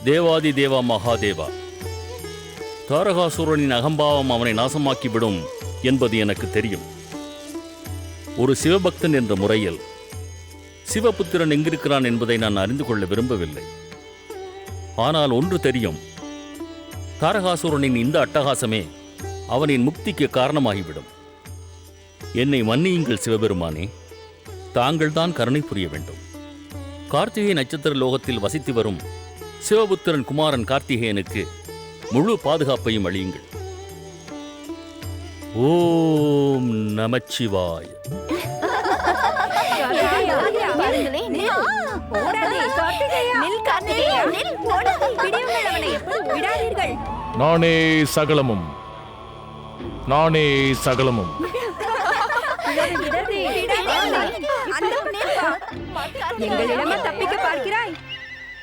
தேவாதி தேவா மகாதேவா, தாரகாசுரனின் அகம்பாவம் அவனை நாசமாக்கிவிடும் என்பது எனக்கு தெரியும். ஒரு சிவபக்தன் என்ற முறையில் சிவபுத்திரன் எங்கிருக்கிறான் என்பதை நான் அறிந்து கொள்ள விரும்பவில்லை. ஆனால் ஒன்று தெரியும், தாரகாசுரனின் இந்த அட்டகாசமே அவனின் முக்திக்கு காரணமாகிவிடும். என்னை மன்னியுங்கள் சிவபெருமானே, தாங்கள்தான் கருணை புரிய வேண்டும். கார்த்திகை நட்சத்திர லோகத்தில் வசித்து வரும் சிவபுத்திரன் குமாரன் கார்த்திகேயனுக்கு முழு பாதுகாப்பையும் அளியுங்கள். ஓம் நமச்சிவாய. நானே சகலமும், நானே சகலமும்.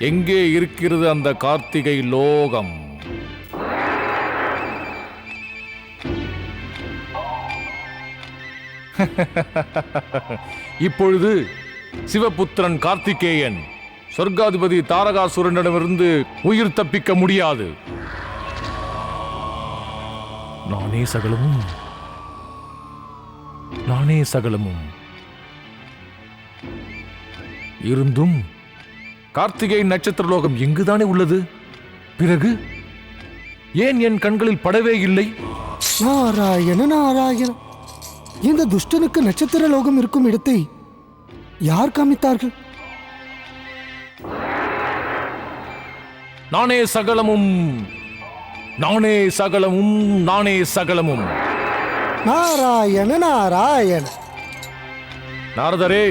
எங்கே இருக்கிறது அந்த கார்த்திகை லோகம்? இப்பொழுது சிவபுத்திரன் கார்த்திகேயன் சொர்க்காதிபதி தாரகாசுரனிடமிருந்து உயிர் தப்பிக்க முடியாது. நானே சகலமும், நானே சகலமும். இருந்தும் கார்த்திகை நட்சத்திர லோகம் எங்குதானே உள்ளது? பிறகு ஏன் என் கண்களில் படவே இல்லை? நாராயண நாராயண, இந்த துஷ்டனுக்கு நட்சத்திர லோகம் இருக்கும் இடத்தை யார் காமித்தார்கள்? நானே சகலமும், நானே சகலமும், நானே சகலமும். நாராயண நாராயண. நாரதரே,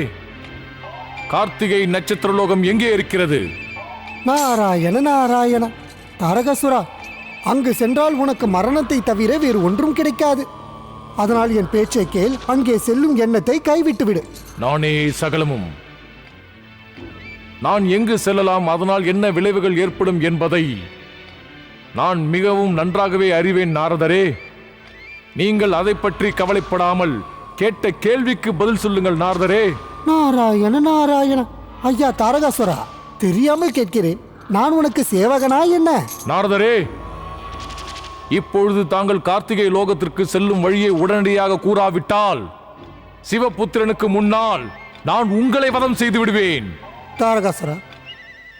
கார்த்திகை நட்சத்திர லோகம் எங்கே இருக்கிறது? நாராயண நாராயண. தாரகாசுரா, அங்கு சென்றால் உனக்கு மரணத்தை தவிர வேறு ஒன்றும் கிடைக்காது. அதனால் என் பேச்சை கேள், அங்கே செல்லும் எண்ணத்தை கைவிட்டு விடு. நானே சகலமும். நான் எங்கு செல்லலாம், அதனால் என்ன விளைவுகள் ஏற்படும் என்பதை நான் மிகவும் நன்றாகவே அறிவேன் நாரதரே. நீங்கள் அதை பற்றி கவலைப்படாமல் கேட்ட கேள்விக்கு பதில் சொல்லுங்கள் நாரதரே. நாராயண நாராயண. ஐயா தாரகாசுரா, தெரியாமல் கேட்கிறேன், நான் உனக்கு சேவகனா என்ன? நாரதரே, இப்பொழுது தாங்கள் கார்த்திகை லோகத்திற்கு செல்லும் வழியை உடனடியாக கூறாவிட்டால் சிவபுத்திரனுக்கு முன்னால் நான் உங்களை வதம் செய்து விடுவேன். தாரகாசுரா,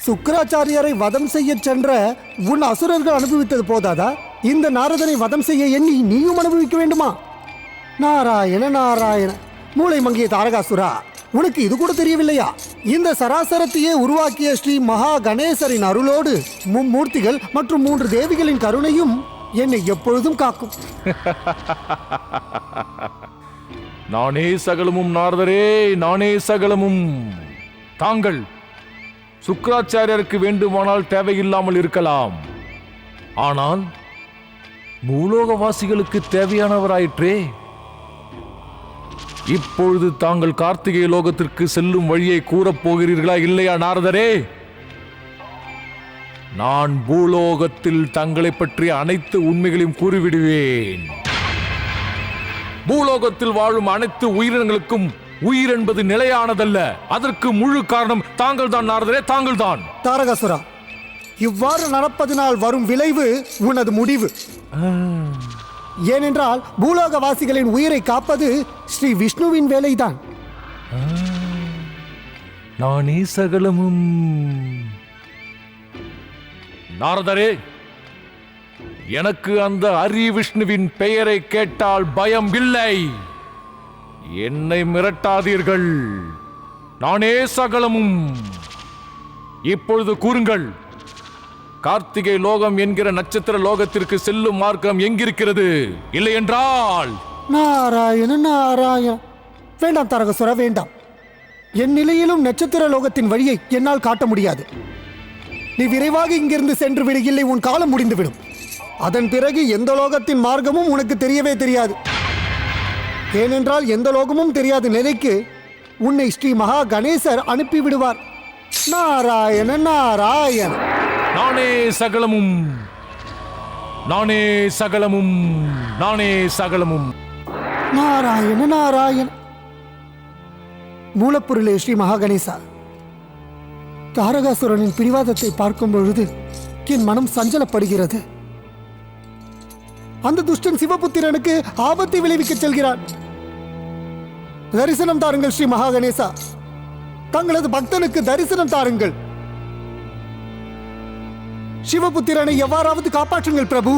சுக்கராச்சாரியரை வதம் செய்ய சென்ற உன் அசுரர்கள் அனுபவித்தது போதாதா? இந்த நாரதனை வதம் செய்ய எண்ணி நீயும் அனுபவிக்க வேண்டுமா? நாராயண நாராயண. மூளை மங்கிய தாரகாசுரா, உனக்கு இது கூட தெரியவில்லையா? இந்த சராசரத்தையே உருவாக்கிய ஸ்ரீ மகா கணேசரின் அருளோடு மும்மூர்த்திகள் மற்றும் 3 தேவிகளின் கருணையும் என்னை எப்பொழுதும் காக்கும். நானே சகலமும் நாரதரே, நானே சகலமும். தாங்கள் சுக்கராச்சாரியருக்கு வேண்டுமானால் தேவையில்லாமல் இருக்கலாம், ஆனால் பூலோகவாசிகளுக்கு தேவையானவராயிற்றே. இப்பொழுது தாங்கள் கார்த்திகை லோகத்திற்கு செல்லும் வழியை கூறப் போகிறீர்களா இல்லையா நாரதரே? நான் பூலோகத்தில் தங்களை பற்றிய அனைத்து உண்மைகளையும் கூறிவிடுவேன். பூலோகத்தில் வாழும் அனைத்து உயிரினங்களுக்கும் உயிர் என்பது நிலையானதல்ல. அதற்கு முழு காரணம் தாங்கள் தான் நாரதரே, தாங்கள் தான். தாரகாசுரா, இவ்வாறு நடப்பதனால் வரும் விளைவு உனது முடிவு. ஏனென்றால் பூலோகவாசிகளின் உயிரை காப்பது ஸ்ரீ விஷ்ணுவின் வேலைதான். நானே சகலமும். நாரதரே, எனக்கு அந்த ஹரி விஷ்ணுவின் பெயரை கேட்டால் பயம் இல்லை. என்னை மிரட்டாதீர்கள். நானே சகலமும். இப்பொழுது கூறுங்கள், கார்த்திகை லோகம் என்கிற நட்சத்திர லோகத்திற்கு செல்லும் மார்க்கம் எங்கிருக்கிறது? இல்லை என்றால் நாராயண நாராயண. வேண்டாம் தாரகாசுரா, வேண்டாம். என் நிலையிலும் நட்சத்திர லோகத்தின் வழியை என்னால் காட்ட முடியாது. நீ விரைவாக இங்கிருந்து சென்று விடு, இல்லை உன் காலம் முடிந்துவிடும். அதன் பிறகு எந்த லோகத்தின் மார்க்கமும் உனக்கு தெரியவே தெரியாது. ஏனென்றால் எந்த லோகமும் தெரியாத நிலைக்கு உன்னை ஸ்ரீ மகா கணேசர் அனுப்பிவிடுவார். நாராயண நாராயண. நானே சகலமும், நானே சகலமும், நானே சகலமும். நாராயண நாராயண. மூலப்பொருளே ஸ்ரீ மகா கணேசா, தாரகாசுரனின் பிடிவாதத்தை பார்க்கும் பொழுது என் மனம் சஞ்சலப்படுகிறது. அந்த துஷ்டன் சிவபுத்திரனுக்கு ஆபத்தை விளைவிக்கச் செல்கிறான். தரிசனம் தாருங்கள் ஸ்ரீ மகா கணேசா, தங்களது பக்தனுக்கு தரிசனம் தாருங்கள். சிவபுத்திரனை எவ்வாறாவது காப்பாற்றுங்கள் பிரபு.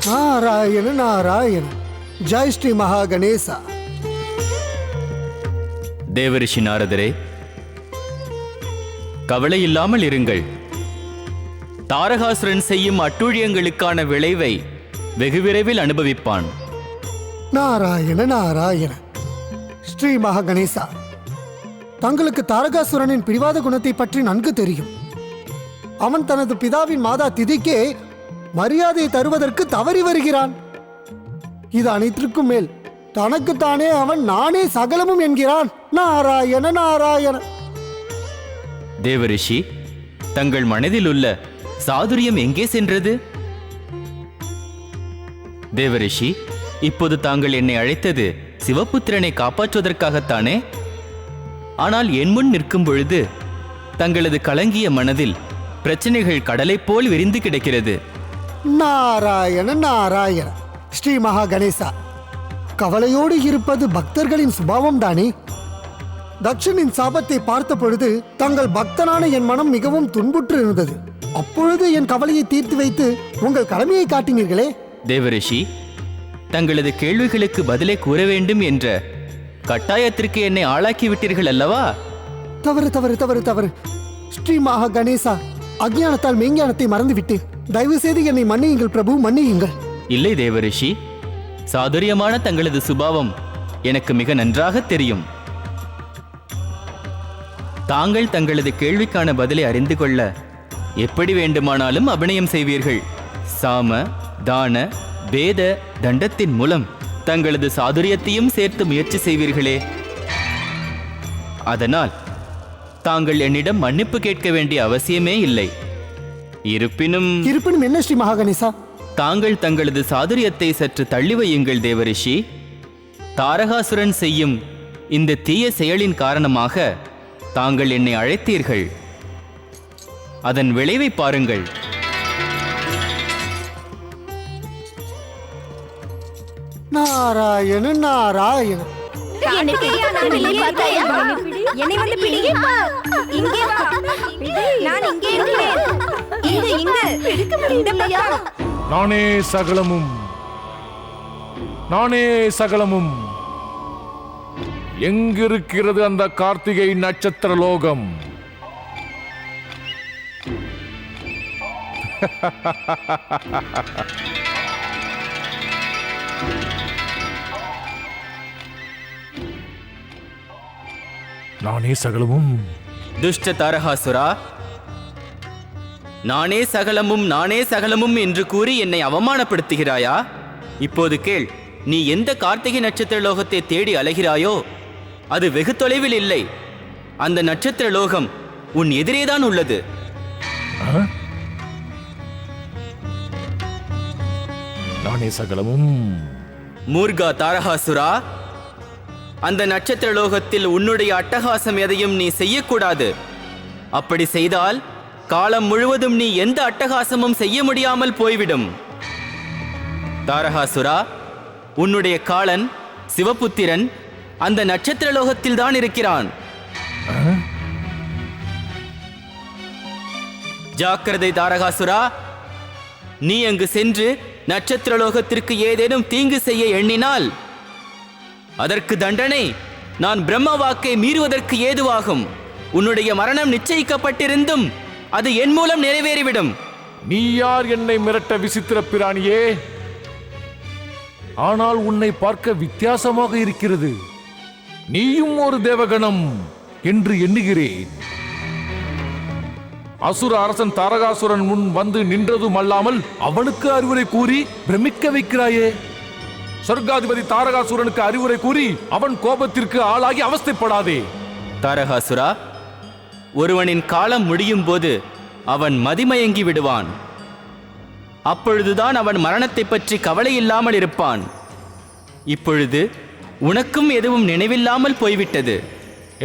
நாராயண நாராயண. ஜெய் ஸ்ரீ மகா கணேசா. தேவரிஷி நாரதரே, கவலை இல்லாமல் இருங்கள். தாரகாசுரன் செய்யும் அட்டூழியங்களுக்கான விளைவை வெகு விரைவில் அனுபவிப்பான். நாராயண நாராயண. ஸ்ரீ மகா கணேசா, தங்களுக்கு தாரகாசுரனின் பிடிவாத குணத்தை பற்றி நன்கு தெரியும். அவன் தனது பிதாவின் மாதா திதிக்கே மரியாதை தருவதற்கு தவறி வருகிறான். இது அனைத்திற்கும் மேல் தனக்குத்தானே அவன் நானே சகலமும் என்கிறான். நாராயண நாராயண. தேவரிஷி, தங்கள் மனதில் உள்ள சாதுரியம் எங்கே சென்றது? தேவரிஷி, இப்போது தாங்கள் என்னை அழைத்தது சிவபுத்திரனை காப்பாற்றுவதற்காகத்தானே? ஆனால் என் முன் நிற்கும் பொழுது தங்களது கலங்கிய மனதில் பிரச்சனைகள் கடலை போல் விரிந்து கிடக்கிறது. நாராயண நாராயண. ஸ்ரீ மகா கணேசா, கவலையோடு இருப்பது பக்தர்களின் சுபாவம் தானே. தக்ஷனின் சாபத்தை பார்த்த பொழுது தங்கள் பக்தனான என் மனம் மிகவும் துன்புற்று இருந்தது. அப்பொழுது என் கவலையை தீர்த்து வைத்து உங்கள் கடமையை காட்டினீர்களே. தேவரிஷி, தங்களது கேள்விகளுக்கு பதிலை கூற வேண்டும் என்ற கட்டாயத்திற்கு என்னை ஆளாக்கி விட்டீர்கள் அல்லவா? தவறு தவறு தவறு தவறு. ஸ்ரீ மகா கணேசா, அஞ்ஞானத்தால் மெய்ஞானத்தை மறந்துவிட்டேன். தயவு செய்து என்னை மன்னியுங்கள் பிரபு, மன்னியுங்கள். இல்லை தேவரிஷி, சாதுரியமான தங்களது சுபாவம் எனக்கு மிக நன்றாக தெரியும். தாங்கள் தங்களது கேள்விக்கான பதிலை அறிந்து கொள்ள எப்படி வேண்டுமானாலும் அபிநயம் செய்வீர்கள். சாம, தான, வேத, தண்டத்தின் மூலம் தங்களது சாதுரியத்தையும் சேர்த்து முயற்சி செய்வீர்களே. அதனால் தாங்கள் என்னிடம் மன்னிப்பு கேட்க வேண்டிய அவசியமே இல்லை. இருப்பினும் என்ன ஸ்ரீ மகா கணேசா? தாங்கள் தங்களது சாதுரியத்தை சற்று தள்ளி வையுங்கள் தேவரிஷி. தாரகாசுரன் செய்யும் இந்த தீய செயலின் காரணமாக தாங்கள் என்னை அழைத்தீர்கள். அதன் விளைவை பாருங்கள். நாராயண நாராயண. நானே சகலமும், நானே சகலமும். எங்கிருக்கிறது அந்த கார்த்திகை நட்சத்திர லோகம்? நானே சகலமும். துஷ்ட தாரகாசுரா, நானே சகலமும் நானே சகலமும் என்று கூறி என்னை அவமானப்படுத்துகிறாயா? இப்போது கேள், நீ எந்த கார்த்திகை நட்சத்திர லோகத்தை தேடி அலைகிறாயோ அது வெகு தொலைவில் இல்லை. அந்த நட்சத்திர லோகம் உன் எதிரேதான் உள்ளது. நானே சகலமும். மூர்கா தாரகாசுரா, அந்த நட்சத்திர லோகத்தில் உன்னுடைய அட்டகாசம் எதையும் நீ செய்யக்கூடாது. அப்படி செய்தால் காலம் முழுவதும் நீ எந்த அட்டகாசமும் செய்ய முடியாமல் போய்விடும். தாரகாசுரா, உன்னுடைய காலன் சிவபுத்திரன் அந்த நட்சத்திர லோகத்தில் தான் இருக்கிறான். ஜாக்கிரதை தாரகாசுரா, நீ அங்கு சென்று நட்சத்திர லோகத்திற்கு ஏதேனும் தீங்கு செய்ய எண்ணினால் அதற்கு தண்டனை நான் பிரம்ம வாக்கை மீறுவதற்கு ஏதுவாகும். உன்னுடைய மரணம் நிச்சயிக்கப்பட்டிருந்தும் அது என் மூலம் நிறைவேறிவிடும். நீ யார் என்னை மிரட்ட விசித்திர பிராணியே? ஆனால் உன்னை பார்க்க வித்தியாசமாக இருக்கிறது. நீயும் ஒரு தேவகணம் என்று எண்ணுகிறேன். அசுர அரசன் தாரகாசுரன் முன் வந்து நின்றதும் அல்லாமல் அவனுக்கு அறிவுரை கூறி பிரமிக்க வைக்கிறாயே. சொர்க்காதிபதி தாரகாசுரனுக்கு அறிவுரை கூறி அவன் கோபத்திற்கு ஆளாகி அவஸ்தைப்படாதே. தாரகாசுரா, ஒருவனின் காலம் முடியும் போது அவன் மதிமயங்கி விடுவான். அப்பொழுதுதான் அவன் மரணத்தை பற்றி கவலை இல்லாமல் இருப்பான். இப்பொழுது உனக்கும் எதுவும் நினைவில்லாமல் போய்விட்டது.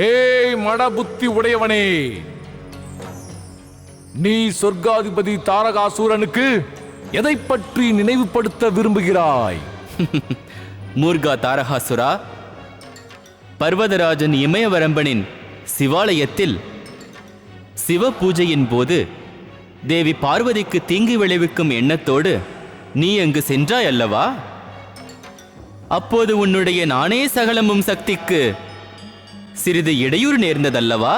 ஏய் மடபுத்தி உடையவனே, நீ சொர்க்காதிபதி தாரகாசூரனுக்கு எதை பற்றி நினைவுபடுத்த விரும்புகிறாய்? மூர்கா தாரகாசுரா, பர்வதராஜன் இமயவரம்பனின் சிவாலயத்தில் சிவ பூஜையின் போது தேவி பார்வதிக்கு தீங்கு விளைவிக்கும் எண்ணத்தோடு நீ அங்கு சென்றாய் அல்லவா? அப்போது உன்னுடைய நானே சகலமும் சக்திக்கு சிறிது இடையூறு நேர்ந்ததல்லவா?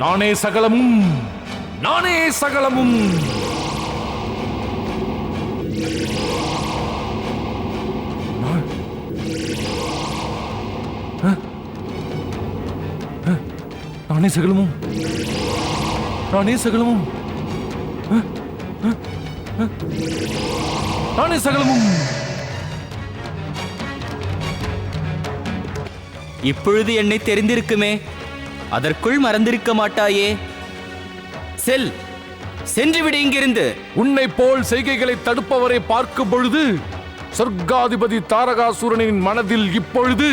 நானே சகலமும், நானே சகலமும். நானே சகலமும், நானே சகலமும், நானே சகலமும். இப்பொழுது என்னை தெரிந்திருக்குமே, அதற்குள் மறந்திருக்க மாட்டாயே. சென்று விடு இங்கிருந்து. உன்னை போல் செய்கைகளை தடுப்பவரை பார்க்கும் பொழுது சொர்க்காதிபதி தாரகாசூரனின் மனதில் இப்பொழுது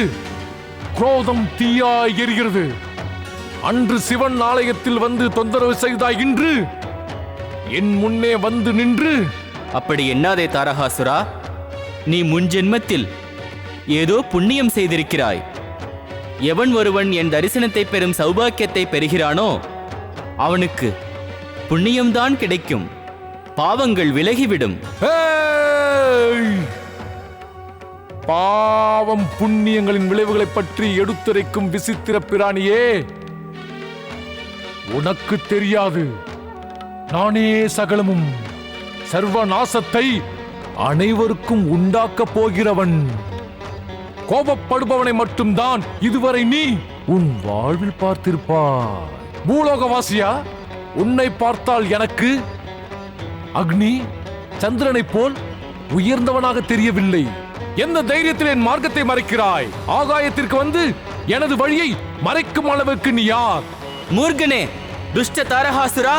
குரோதம் தீயாய் எரிகிறது. அன்று சிவன் ஆலயத்தில் வந்து தொந்தரவு செய்தாய், இன்று என் முன்னே வந்து நின்று. அப்படி எண்ணாதே தாரகாசுரா, நீ முன் ஜென்மத்தில் ஏதோ புண்ணியம் செய்திருக்கிறாய். எவன் ஒருவன் என் தரிசனத்தை பெறும் சௌபாக்கியத்தை பெறுகிறானோ அவனுக்கு புண்ணியம்தான் கிடைக்கும், பாவங்கள் விலகிவிடும். பாவம் புண்ணியங்களின் விளைவுகளை பற்றி எடுத்துரைக்கும் விசித்திர பிராணியே, உனக்கு தெரியாது. நானே சகலமும், சர்வநாசத்தை அனைவருக்கும் உண்டாக்க போகிறவன். கோபப்படுபவனை மட்டும்தான் இதுவரை நீ உன் வாழ்வில் பார்த்திருப்பாய். பூலோகவாசியா, உன்னை பார்த்தால் எனக்கு அக்னி சந்திரனைப் போல் உயர்ந்தவனாக தெரியவில்லை. எந்த தைரியத்தில் என் மார்க்கத்தை மறைக்கிறாய்? ஆகாயத்திற்கு வந்து எனது வழியை மறைக்கும் அளவுக்கு நீ யார்? மூர்கனே, துஷ்ட தாரகாசுரா,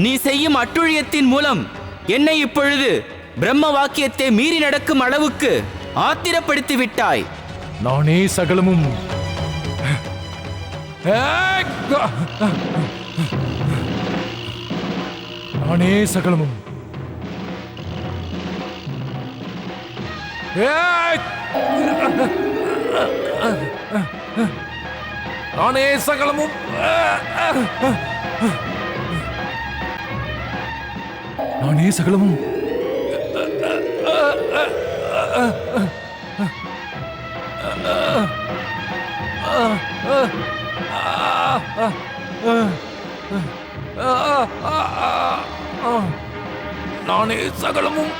நீ செய்யும் அட்டுழியத்தின் மூலம் என்னை இப்பொழுது பிரம்ம வாக்கியத்தை மீறி நடக்கும் அளவுக்கு ஆத்திரப்படுத்தி விட்டாய். நானே சகலமும், நானே சகலமும், நானே சகலமும், நானே சகலமும். நானே சகலமும்,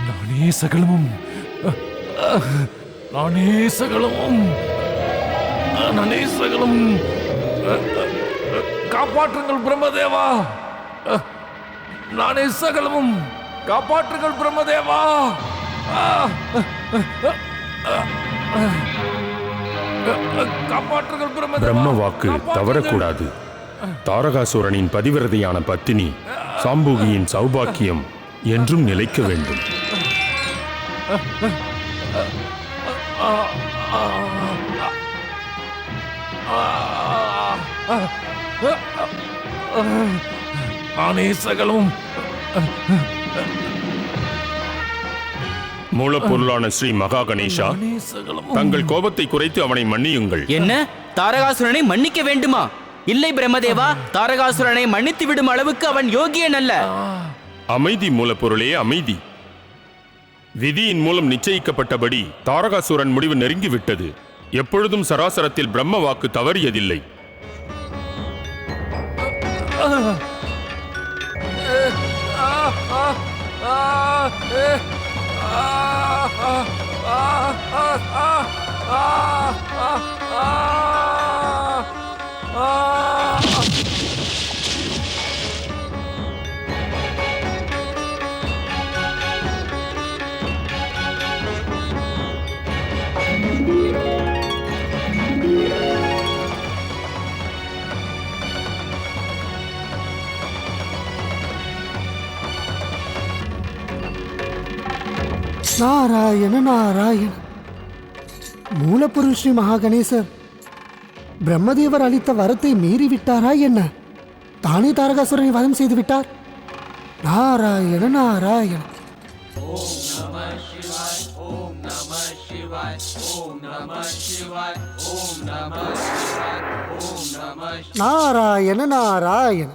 நானே சகலமும், நானே சகலமும், நானே சகலம். காப்பாற்றுங்கள் பிரம்மதேவா, நானே சகலமும், காப்பாற்றுங்கள் பிரம்மதேவா. காப்பாற்றுங்கள் பிரம்மதேவா. பிரம்ம வாக்கு தவறக்கூடாது. தாரகாசுரனின் பதிவிரதையான பத்தினி சாம்பூகியின் சௌபாக்கியம் என்றும் நிலைக்க வேண்டும். நானே சகலமும். மூலப்பொருளான ஸ்ரீ மகா கணேசா, தங்கள் கோபத்தை குறைத்து அவனை மன்னியுங்கள். என்ன, தாரகாசுரனை மன்னிக்க வேண்டுமா? இல்லை பிரம்மதேவா, தாரகாசுரனை மன்னித்து விடும் அளவுக்கு அவன் யோகியன் அல்ல. அமைதி மூலப்பொருளே, அமைதி. விதியின் மூலம் நிச்சயிக்கப்பட்டபடி தாரகாசுரன் முடிவு நெருங்கிவிட்டது. எப்பொழுதும் சராசரத்தில் பிரம்ம வாக்கு தவறியதில்லை. நாராயண நாராயண. மூலப்பொருள் ஸ்ரீ மகாகணேசர் பிரம்மதேவர் அளித்த வரத்தை மீறிவிட்டாரா என்ன? தானே தாரகாசுரனை வதம் செய்து விட்டார். நாராயண நாராயண. நாராயண நாராயண.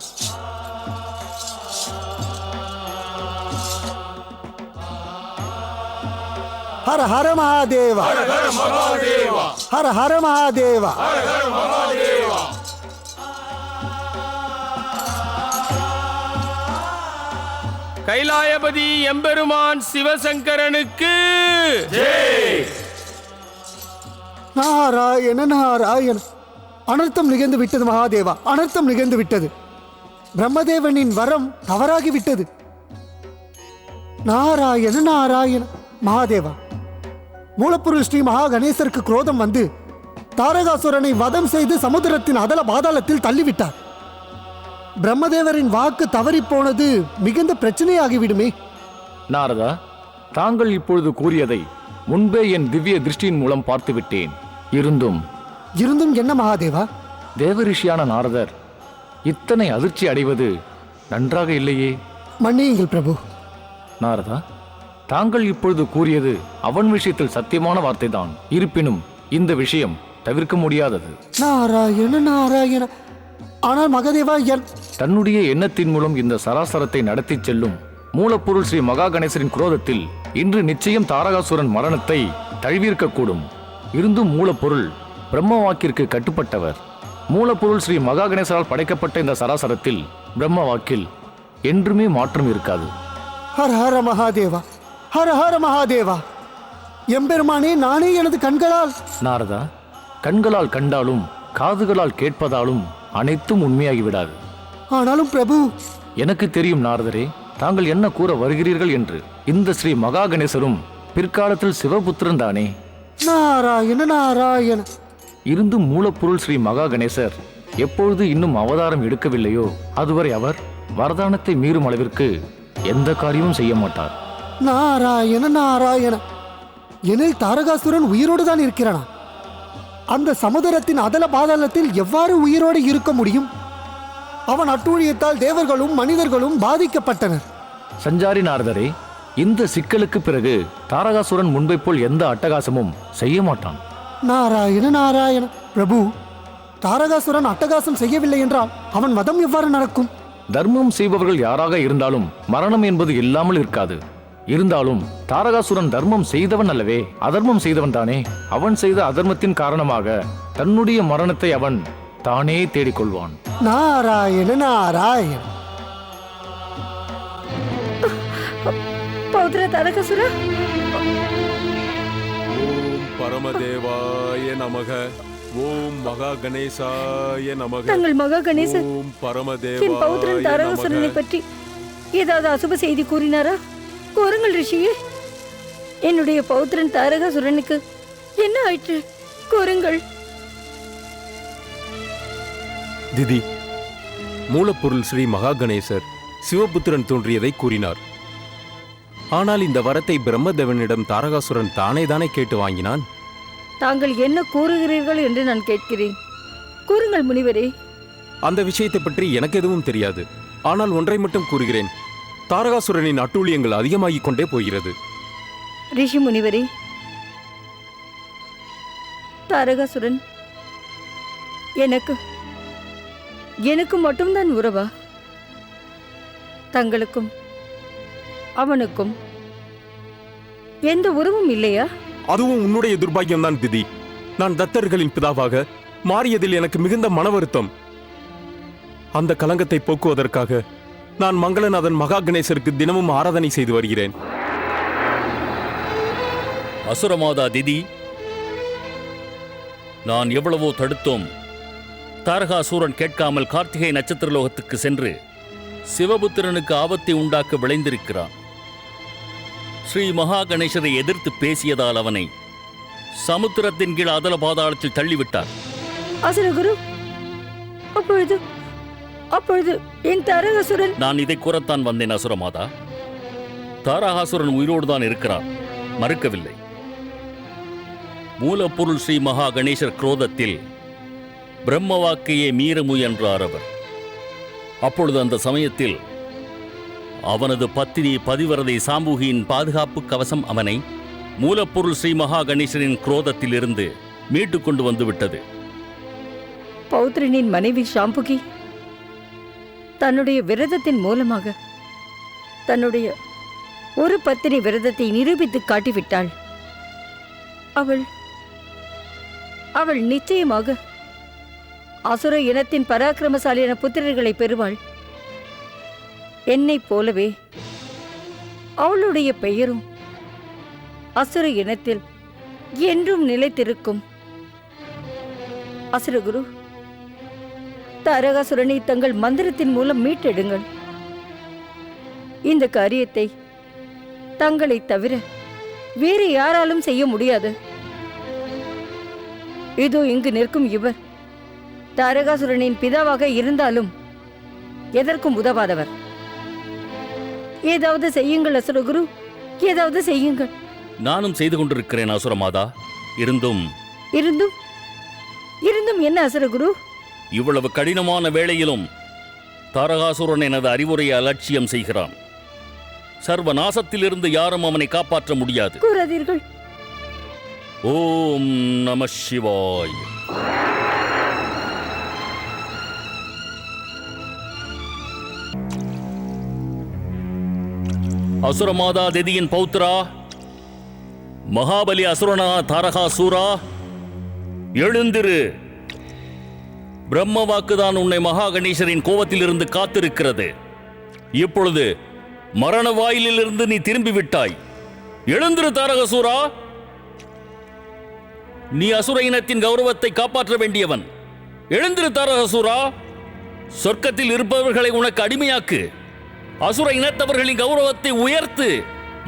ஹர ஹர மகாதேவா, ஹர ஹர மகாதேவா, ஹர ஹர மகாதேவா, ஹர ஹர மகாதேவா. கைலாயபதி எம்பெருமான் சிவசங்கரனுக்கு நாராயண நாராயண. அனர்த்தம் நிகழ்ந்து விட்டது மகாதேவா, அனர்த்தம் நிகழ்ந்து விட்டது. பிரம்மதேவனின் வரம் தவறாகி விட்டது. நாராயண நாராயண. மகாதேவா, மூலப்பொருள் ஸ்ரீ மகா கணேசருக்கு குரோதம் வந்து தாரகாசுரனை வதம் செய்து சமுத்திரத்தின் அதல பாதாளத்தில் தள்ளிவிட்டார். பிரம்மதேவரின் வாக்கு தவறி போனது மிகுந்த பிரச்சனையாகிவிடுமே. நாரதா, தாங்கள் இப்பொழுது கூறியதை முன்பே என் திவ்ய திருஷ்டியின் மூலம் பார்த்துவிட்டேன். இருந்தும் என்ன மகாதேவா? தேவரிஷியான நாரதர் இத்தனை அதிர்ச்சி அடைவது நன்றாக இல்லையே. மன்னியுங்கள் பிரபு. நாரதா, தாங்கள் இப்பொழுது கூறியது அவன் விஷயத்தில் சத்தியமான வார்த்தைதான். இருப்பினும் இந்த விஷயம் தவிர்க்க முடியாதது. நாராயண நாராயண. ஆனால் மகாதேவா, தன்னுடைய எண்ணத்தின் மூலம் இந்த சராசரத்தை நடத்தி செல்லும் மூலப்பொருள் ஸ்ரீ மகா கணேசரின் குரோதத்தில் இன்று நிச்சயம் தாரகாசுரன் மரணத்தை தழுவியிருக்கக்கூடும். இருந்தும் மூலப்பொருள் பிரம்ம வாக்கிற்கு கட்டுப்பட்டவர். மூலப்பொருள் ஸ்ரீ மகா கணேசரால் படைக்கப்பட்ட இந்த சராசரத்தில் பிரம்ம வாக்கில் என்றுமே மாற்றம் இருக்காது. ஹர ஹர மகாதேவா, ஹர ஹர மகாதேவா. எம்பெருமானே, நானே எனது கண்களால். நாரதா, கண்களால் கண்டாலும் காதுகளால் கேட்பதாலும் அனைத்தும் உண்மையாகிவிடாது. ஆனாலும் பிரபு, எனக்கு தெரியும் நாரதரே, தாங்கள் என்ன கூற வருகிறீர்கள் என்று. இந்த ஸ்ரீ மகா கணேசரும் பிற்காலத்தில் சிவபுத்திரன் தானே. நாராயண நாராயண. இருந்தும் மூலப்பொருள் ஸ்ரீ மகா கணேசர் எப்பொழுது இன்னும் அவதாரம் எடுக்கவில்லையோ அதுவரை அவர் வரதானத்தை மீறும் அளவிற்கு எந்த காரியமும் செய்ய மாட்டார். நாராயண நாராயண. எனில் தாரகாசுரன் உயிரோடு தான் இருக்கிறானா? அந்த சமுதிரத்தின் அதல பாதாளத்தில் எவ்வாறு உயிரோடு இருக்க முடியும்? அவன் அட்டூழியத்தால் தேவர்களும் மனிதர்களும் பாதிக்கப்பட்டனர். சஞ்சாரி நாரதரே, இந்த சிக்கலுக்கு பிறகு தாரகாசுரன் முன்பை போல் எந்த அட்டகாசமும் செய்ய மாட்டான். நாராயண நாராயண. பிரபு, தாரகாசுரன் அட்டகாசம் செய்யவில்லை என்றால் அவன் வதம் எவ்வாறு நடக்கும்? தர்மம் செய்பவர்கள் யாராக இருந்தாலும் மரணம் என்பது இல்லாமல் இருக்காது. இருந்தாலும் தாரகாசுரன் தர்மம் செய்தவன் அல்லவே, அதர்மம் செய்தவன் தானே. அவன் செய்த அதர்மத்தின் காரணமாக தன்னுடைய மரணத்தை அவன் தானே தேடிக்கொள்வான். நாராயண நாராயண. பௌத்ர தாரகாசுரா, ஓம் பரமதேவாய நமக. ஓம் மகா கணேசாய நமக. தங்கள் மகா கணேசன் ஓம் பரமதேவாய என் பௌத்ரன் தாரகாசுரனை பற்றி ஏதாவது அசுப செய்தி கூறினாரா? கூறுங்கள் ரிஷியே. என்னுடைய பௌத்ரன் தாரகாசுரனுக்கு என்ன ஆயிற்று? கூறுங்கள். திதி, மூலப்பொருள் ஸ்ரீ மகா கணேசர் சிவபுத்திரன் தோன்றியதை கூறினார். ஆனால் இந்த வரத்தை பிரம்மதேவனிடம் தாரகாசுரன் தானே கேட்டு வாங்கினான். தாங்கள் என்ன கூறுகிறீர்கள் என்று நான் கேட்கிறேன். கூறுங்கள் முனிவரே. அந்த விஷயத்தை பற்றி எனக்கு எதுவும் தெரியாது. ஆனால் ஒன்றை மட்டும் கூறுகிறேன், தாரகாசுரனின் அட்டூழியங்கள் அதிகமாகிக் கொண்டே போகிறது. ரிஷி முனிவரே, தாரகாசுரன் எனக்கு மட்டும்தான் உறவா? தங்களுக்கும் அவனுக்கும் எந்த உறவும் இல்லையா? அதுவும் உன்னுடைய துர்பாகியம்தான் திதி. நான் தத்தர்களின் பிதாவாக மாறியதில் எனக்கு மிகுந்த மன வருத்தம். அந்த கலங்கத்தை போக்குவதற்காக நான் மங்களநாதன் மகா கணேசருக்கு தினமும் ஆராதனை செய்து வருகிறேன். அசுரமாதா திதி, நான் எவ்வளவோ தடுத்தோம். தாரகாசூரன் கேட்காமல் கார்த்திகை நட்சத்திரலோகத்துக்கு சென்று சிவபுத்திரனுக்கு ஆபத்தை உண்டாக்க விளைந்திருக்கிறான். ஸ்ரீ மகா கணேசரை எதிர்த்து பேசியதால் அவனை சமுத்திரத்தின் கீழ் அதல பாதாளத்தில் தள்ளிவிட்டார். அசுரகுரு, அப்பொழுது என் தாரகாசுரன்... நான் இதை கூறத்தான் வந்தேன் அசுரமாதா. தாரகாசுரன் உயிரோடு தான் இருக்கிறான், மறுக்கவில்லை. மூலப்பொருள் ஸ்ரீ மகா கணேசர் குரோதத்தில் பிரம்ம வாக்கையே மீற முயன்றார் அவர். அப்பொழுது அந்த சமயத்தில் அவனது பத்தினி பதிவரதை சாம்புகியின் பாதுகாப்பு கவசம் அவனை மூலப்பொருள் ஸ்ரீ மகா கணேசரின் குரோதத்தில் இருந்து மீட்டு கொண்டு வந்துவிட்டது. பௌத்ரனின் மனைவி சாம்புகி தன்னுடைய விரதத்தின் மூலமாக தன்னுடைய ஒரு பத்தினி விரதத்தை நிரூபித்து காட்டிவிட்டாள். அவள் நிச்சயமாக அசுர இனத்தின் பராக்கிரமசாலியான புத்திரர்களை பெறுவாள். என்னைப் போலவே அவளுடைய பெயரும் அசுர இனத்தில் என்றும் நிலைத்திருக்கும். அசுரகுரு, தாரகாசுரனை தங்கள் மந்திரத்தின் மூலம் மீட்டெடுங்கள். இந்த காரியத்தை தங்களை தவிர வேறு யாராலும் செய்ய முடியாது. இதோ இங்கு நிற்கும் இவர் தாரகாசுரனின் பிதாவாக இருந்தாலும் எதற்கும் உதவாதவர். ஏதாவது செய்யுங்கள் அசுரகுரு, ஏதாவது செய்யுங்கள். நானும் செய்து கொண்டிருக்கிறேன் அசுரமாதா. இருந்தும் என்ன அசுரகுரு? இவ்வளவு கடினமான வேளையிலும் தாரகாசுரன் எனது அறிவுரையை அலட்சியம் செய்கிறான். சர்வ நாசத்திலிருந்து யாரும் அவனை காப்பாற்ற முடியாது. கூறாதீர்கள். ஓம் நம சிவாய். அசுரமாதா திதியின் பௌத்ரா, மகாபலி அசுரனா தாரகாசூரா, எழுந்திரு. பிரம்ம வாக்குதான் உன்னை மகா கணேசரின் கோபத்திலிருந்து காத்திருக்கிறது. இப்பொழுது மரண வாயிலிருந்து நீ திரும்பி விட்டாய். எழுந்திரு தாரகாசூரா. நீ அசுர இனத்தின் கௌரவத்தை காப்பாற்ற வேண்டியவன். எழுந்திரு தாரகாசூரா. சொர்க்கத்தில் இருப்பவர்களை உனக்கு அடிமையாக்கு. அசுர இனத்தவர்களின் கௌரவத்தை உயர்த்து.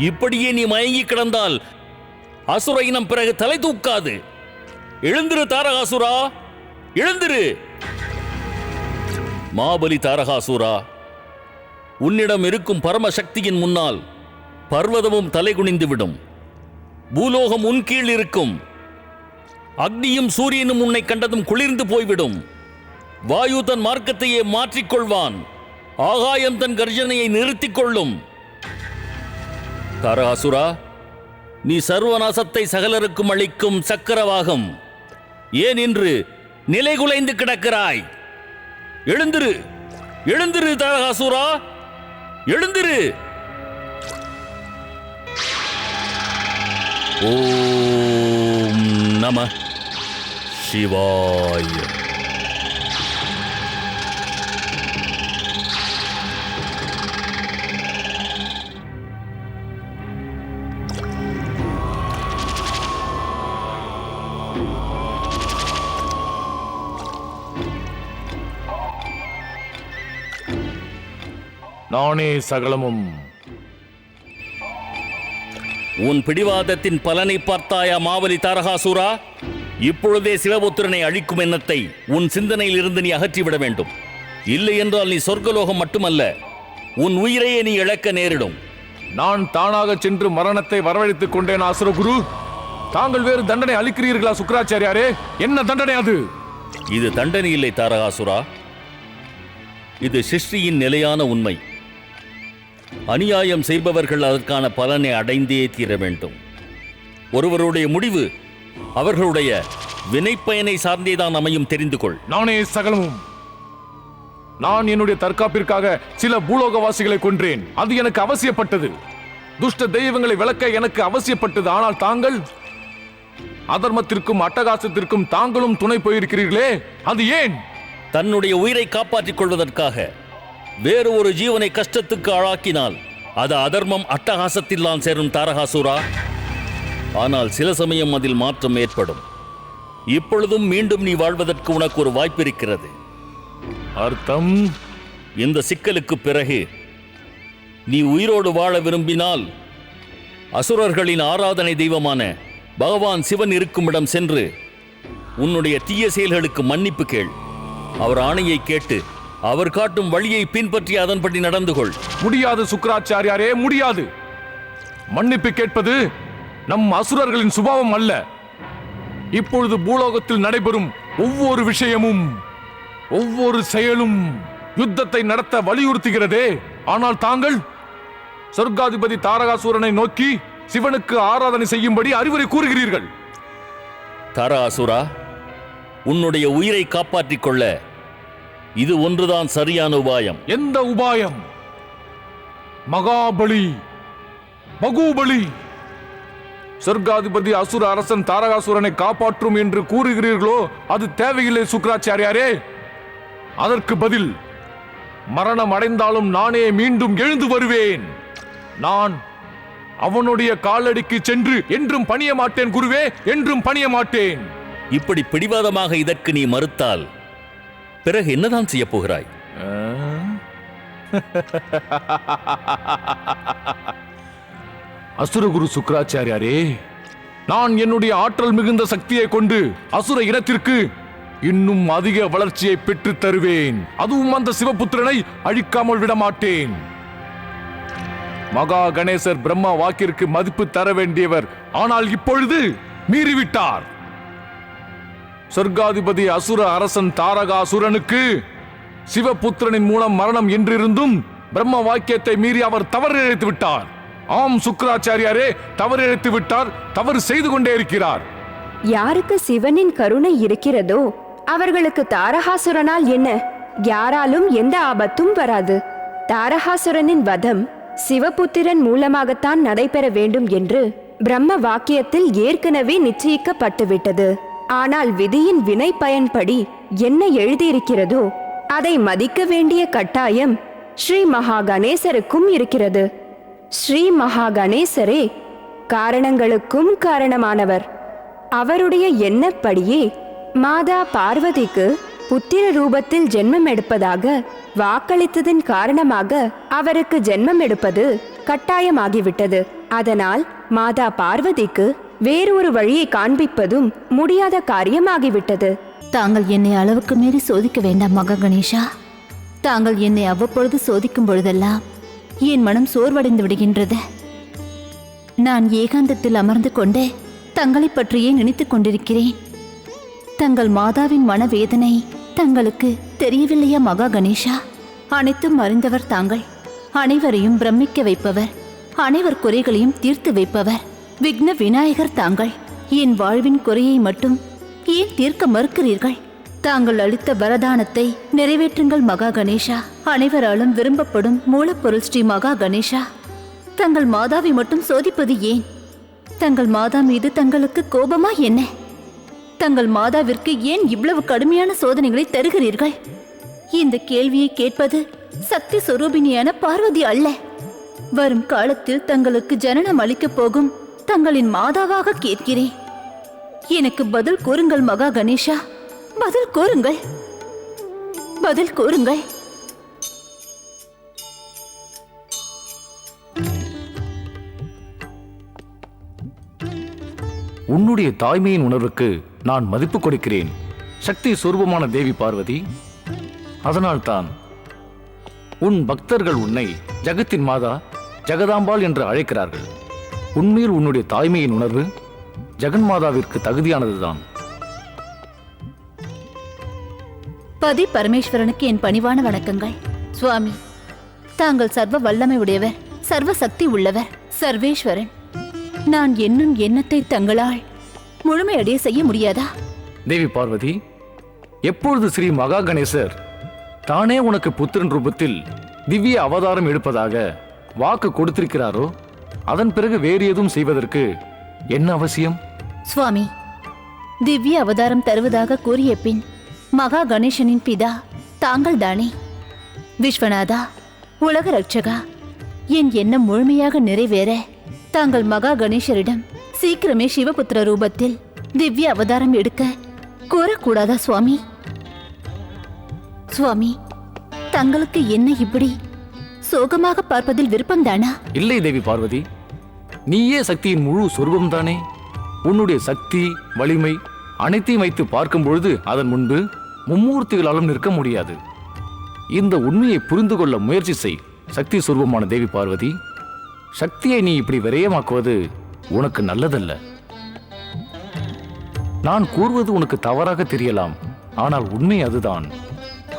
இப்படியே நீ மயங்கி கிடந்தால் அசுர இனம் பிறகு தலை தூக்காது. எழுந்திரு தாரகாசுரா, எழுந்திரு. மாபலி தாரகாசுரா, உன்னிடம் இருக்கும் பரமசக்தியின் முன்னால் பர்வதமும் தலை குனிந்துவிடும். பூலோகம் உன் கீழ் இருக்கும். அக்னியும் சூரியனும் உன்னை கண்டதும் குளிர்ந்து போய்விடும். வாயு தன் மார்க்கத்தையே மாற்றிக்கொள்வான். ஆகாயம் தன் கர்ஜனையை நிறுத்திக் கொள்ளும். தாரகாசுரா, நீ சர்வநாசத்தை சகலருக்கும் அளிக்கும் சக்கரவாகம். ஏன் இன்று நிலைகுலைந்து கிடக்கிறாய்? எழுந்திரு, எழுந்திரு தாரகாசுரா, எழுந்திரு. ஓம் நம சிவாய. நானே சகலமும். உன் பிடிவாதத்தின் பலனை பார்த்தாயா மாவலி தாரகாசூரா? இப்பொழுதே சிவபுத்திரனை அழிக்கும் எண்ணத்தை உன் சிந்தனையில் இருந்து நீ அகற்றிவிட வேண்டும். இல்லை என்றால் நீ சொர்க்கலோகம் மட்டுமல்ல, உன் உயிரையே நீ இழக்க நேரிடும். நான் தானாக சென்று மரணத்தை வரவழைத்துக் கொண்டேன் அசுரகுரு. தாங்கள் வேறு தண்டனை அளிக்கிறீர்களா சுக்கராச்சாரியாரே? என்ன தண்டனை அது? இது தண்டனை இல்லை தாரகாசுரா, இது சிருஷ்டியின் நிலையான உண்மை. அநியாயம் செய்பவர்கள் அதற்கான பலனை அடைந்தே தீர வேண்டும். ஒருவருடைய முடிவு அவர்களுடைய வினைப்பயனை சார்ந்தேதான் அமையும், தெரிந்து கொள். நானே சகலமும். நான் என்னுடைய தற்காப்பிற்காக சில பூலோகவாசிகளை கொன்றேன். அது எனக்கு அவசியப்பட்டது. துஷ்ட தெய்வங்களை விளக்க எனக்கு அவசியப்பட்டது. ஆனால் தாங்கள் அதர்மத்திற்கும் அட்டகாசத்திற்கும் தாங்களும் துணை போயிருக்கிறீர்களே, அது ஏன்? தன்னுடைய உயிரை காப்பாற்றிக் கொள்வதற்காக வேறு ஒரு ஜீவனை கஷ்டத்துக்கு ஆளாக்கினால் அது அதர்மம், அட்டகாசத்தில் சேரும் தாரகாசுரா. ஆனால் சில சமயம் அதில் மாற்றம் ஏற்படும். இப்பொழுதும் மீண்டும் நீ வாழ்வதற்கு உனக்கு ஒரு வாய்ப்பு இருக்கிறது. அர்த்தம்? இந்த சிக்கலுக்கு பிறகு நீ உயிரோடு வாழ விரும்பினால் அசுரர்களின் ஆராதனை தெய்வமான பகவான் சிவன் இருக்கும் இடம் சென்று உன்னுடைய தீய செயல்களுக்கு மன்னிப்பு கேள். அவர் ஆணையை கேட்டு அவர் காட்டும் வழியை பின்பற்றி அதன்படி நடந்து கொள். முடியாது சுக்கராச்சாரியாரே, முடியாது. மன்னிப்பு கேட்பது நம் அசுரர்களின் சுபாவம் அல்ல. இப்பொழுது பூலோகத்தில் நடைபெறும் ஒவ்வொரு விஷயமும், ஒவ்வொரு செயலும் யுத்தத்தை நடத்த வலியுறுத்துகிறதே. ஆனால் தாங்கள் சொர்க்காதிபதி தாரகாசூரனை நோக்கி சிவனுக்கு ஆராதனை செய்யும்படி அறிவுரை கூறுகிறீர்கள். தாரகாசுரா, உன்னுடைய உயிரை காப்பாற்றிக் கொள்ள இது ஒன்றுதான் சரியான உபாயம். எந்த உபாயம்? மகாபலி, மகூபலி. சொர்க்காதிபதி அசுர அரசன் தாரகாசுரனை காப்பாற்றும் என்று கூறுகிறீர்களோ, அது தேவையில்லை சுக்கராச்சாரியாரே. அதற்கு பதில் மரணம் அடைந்தாலும் நானே மீண்டும் எழுந்து வருவேன். நான் அவனுடைய காலடிக்கு சென்று என்றும் பணிய மாட்டேன் குருவே, என்றும் பணிய மாட்டேன். இப்படி பிடிவாதமாக இதற்கு நீ மறுத்தால் பிறகு என்னதான் செய்ய போகிறாய்? அசுரகுரு சுக்கராச்சாரியாரே, நான் என்னுடைய ஆற்றல் மிகுந்த சக்தியை கொண்டு அசுர இனத்திற்கு இன்னும் அதிக வளர்ச்சியை பெற்று தருவேன். அதுவும் அந்த சிவபுத்திரனை அழிக்காமல் விடமாட்டேன். மகா கணேசர் பிரம்மா வாக்கிற்கு மதிப்பு தர வேண்டியவர், ஆனால் இப்பொழுது மீறிவிட்டார். சொர்க்காதிபதி அசுர அரசன் தாரகாசுரனுக்கு சிவபுத்திரனின் மூலம் மரணம் என்றிருந்தும் பிரம்ம வாக்கியத்தை மீறி அவர் தவறு இழைத்து விட்டார். ஆம் சுக்கராச்சாரியாரே, தவறு இழைத்து விட்டார். தவறு செய்து கொண்டே இருக்கிறார். யாருக்கு சிவனின் கருணை இருக்கிறதோ அவர்களுக்கு தாரகாசுரனால் என்ன? யாராலும் எந்த ஆபத்தும் வராது. தாரகாசுரனின் வதம் சிவபுத்திரன் மூலமாகத்தான் நடைபெற வேண்டும் என்று பிரம்ம வாக்கியத்தில் ஏற்கனவே நிச்சயிக்கப்பட்டுவிட்டது. ஆனால் விதியின் வினை பயன்படி என்ன எழுதியிருக்கிறதோ அதை மதிக்க வேண்டிய கட்டாயம் ஸ்ரீ மகா கணேசருக்கும் இருக்கிறது. ஸ்ரீ மகா கணேசரே காரணங்களுக்கும் காரணமானவர். அவருடைய எண்ணப்படியே மாதா பார்வதிக்கு புத்திர ரூபத்தில் ஜென்மம் எடுப்பதாக வாக்களித்ததன் காரணமாக அவருக்கு ஜென்மம் எடுப்பது கட்டாயமாகிவிட்டது. அதனால் மாதா பார்வதிக்கு வேறொரு வழியை காண்பிப்பதும் முடியாத காரியமாகிவிட்டது. தாங்கள் என்னை அளவுக்கு மீறி சோதிக்க வேண்டாம் மகா கணேஷா. தாங்கள் என்னை அவ்வப்பொழுது சோதிக்கும் பொழுதெல்லாம் என் மனம் சோர்வடைந்து விடுகின்றது. நான் ஏகாந்தத்தில் அமர்ந்து கொண்டே தங்களை பற்றியே நினைத்துக் கொண்டிருக்கிறேன். தங்கள் மாதாவின் மனவேதனை தங்களுக்கு தெரியவில்லையா மகா கணேஷா? அனைத்தும் அறிந்தவர் தாங்கள். அனைவரையும் பிரமிக்க வைப்பவர், அனைவர் குறைகளையும் தீர்த்து வைப்பவர் விக்ன விநாயகர் தாங்கள். என் வாழ்வின் குறையை மட்டும் ஏன் தீர்க்க மறுக்கிறீர்கள்? தாங்கள் அளித்த வரதானத்தை நிறைவேற்றுங்கள் மகா கணேஷா. அனைவராலும் விரும்பப்படும் மூலப்பொருள் ஸ்ரீ மகா கணேஷா, தங்கள் மாதாவை மட்டும் சோதிப்பது ஏன்? தங்கள் மாதா மீது தங்களுக்கு கோபமா என்ன? தங்கள் மாதாவிற்கு ஏன் இவ்வளவு கடுமையான சோதனைகளை தருகிறீர்கள்? இந்த கேள்வியை கேட்பது சக்தி சொரூபினியான பார்வதி அல்ல. வரும் காலத்தில் தங்களுக்கு ஜனனம் அளிக்கப் போகும் தங்களின் மாதாவாக கேட்கிறேன். எனக்கு பதில் கூறுங்கள் மகா கணேஷா, பதில் கூறுங்கள், பதில் கூறுங்கள். உன்னுடைய தாய்மையின் உணர்வுக்கு நான் மதிப்பு கொடுக்கிறேன் சக்தி சொரூபமான தேவி பார்வதி. அதனால்தான் உன் பக்தர்கள் உன்னை ஜகத்தின் மாதா, ஜெகதாம்பாள் என்று அழைக்கிறார்கள். உண்மையில் உன்னுடைய தாய்மையின் உணர்வு ஜெகன்மாதாவிற்கு தகுதியானதுதான். பதி பரமேஸ்வரனுக்கு என் பணிவான வணக்கங்கள். சுவாமி, தாங்கள் சர்வ வல்லமை உடையவர், சர்வ சக்தி உள்ளவர், சர்வேஸ்வரன். நான் என்னும் எண்ணத்தை தங்களால் முழுமையடைய செய்ய முடியாதா? தேவி பார்வதி, எப்பொழுது ஸ்ரீ மகா கணேசர் தானே உனக்கு புத்திரன் ரூபத்தில் திவ்ய அவதாரம் எடுப்பதாக வாக்கு கொடுத்திருக்கிறாரோ அதன் பிறகு வேறு எதுவும் செய்வதற்கு என்ன அவசியம்? சுவாமி, திவ்ய அவதாரம் தருவதாக கூறிய பின் மகா கணேசனின் பிதா தாங்கள் தானே? விஸ்வநாதா, உலக ரட்சகா, என் எண்ணம் முழுமையாக நிறைவேற தாங்கள் மகா கணேசரிடம் சீக்கிரமே சிவபுத்திர ரூபத்தில் திவ்ய அவதாரம் எடுக்க கூறக்கூடாதா சுவாமி? சுவாமி, தங்களுக்கு என்ன இப்படி சோகமாக பார்ப்பதில் விருப்பம்தானா? இல்லை தேவி பார்வதி, நீயே சக்தியின் முழு சொரூபம்தானே. உன்னுடைய சக்தி, வலிமை அனைத்தையும் வைத்து பார்க்கும் பொழுது அதன் முன்பு மும்மூர்த்திகளாலும் நிற்க முடியாது. இந்த உண்மையை புரிந்து கொள்ள முயற்சி செய் சக்தி சொரூபமான தேவி பார்வதி. சக்தியை நீ இப்படி விரயமாக்குவது உனக்கு நல்லதல்ல. நான் கூறுவது உனக்கு தவறாக தெரியலாம், ஆனால் உண்மை அதுதான்.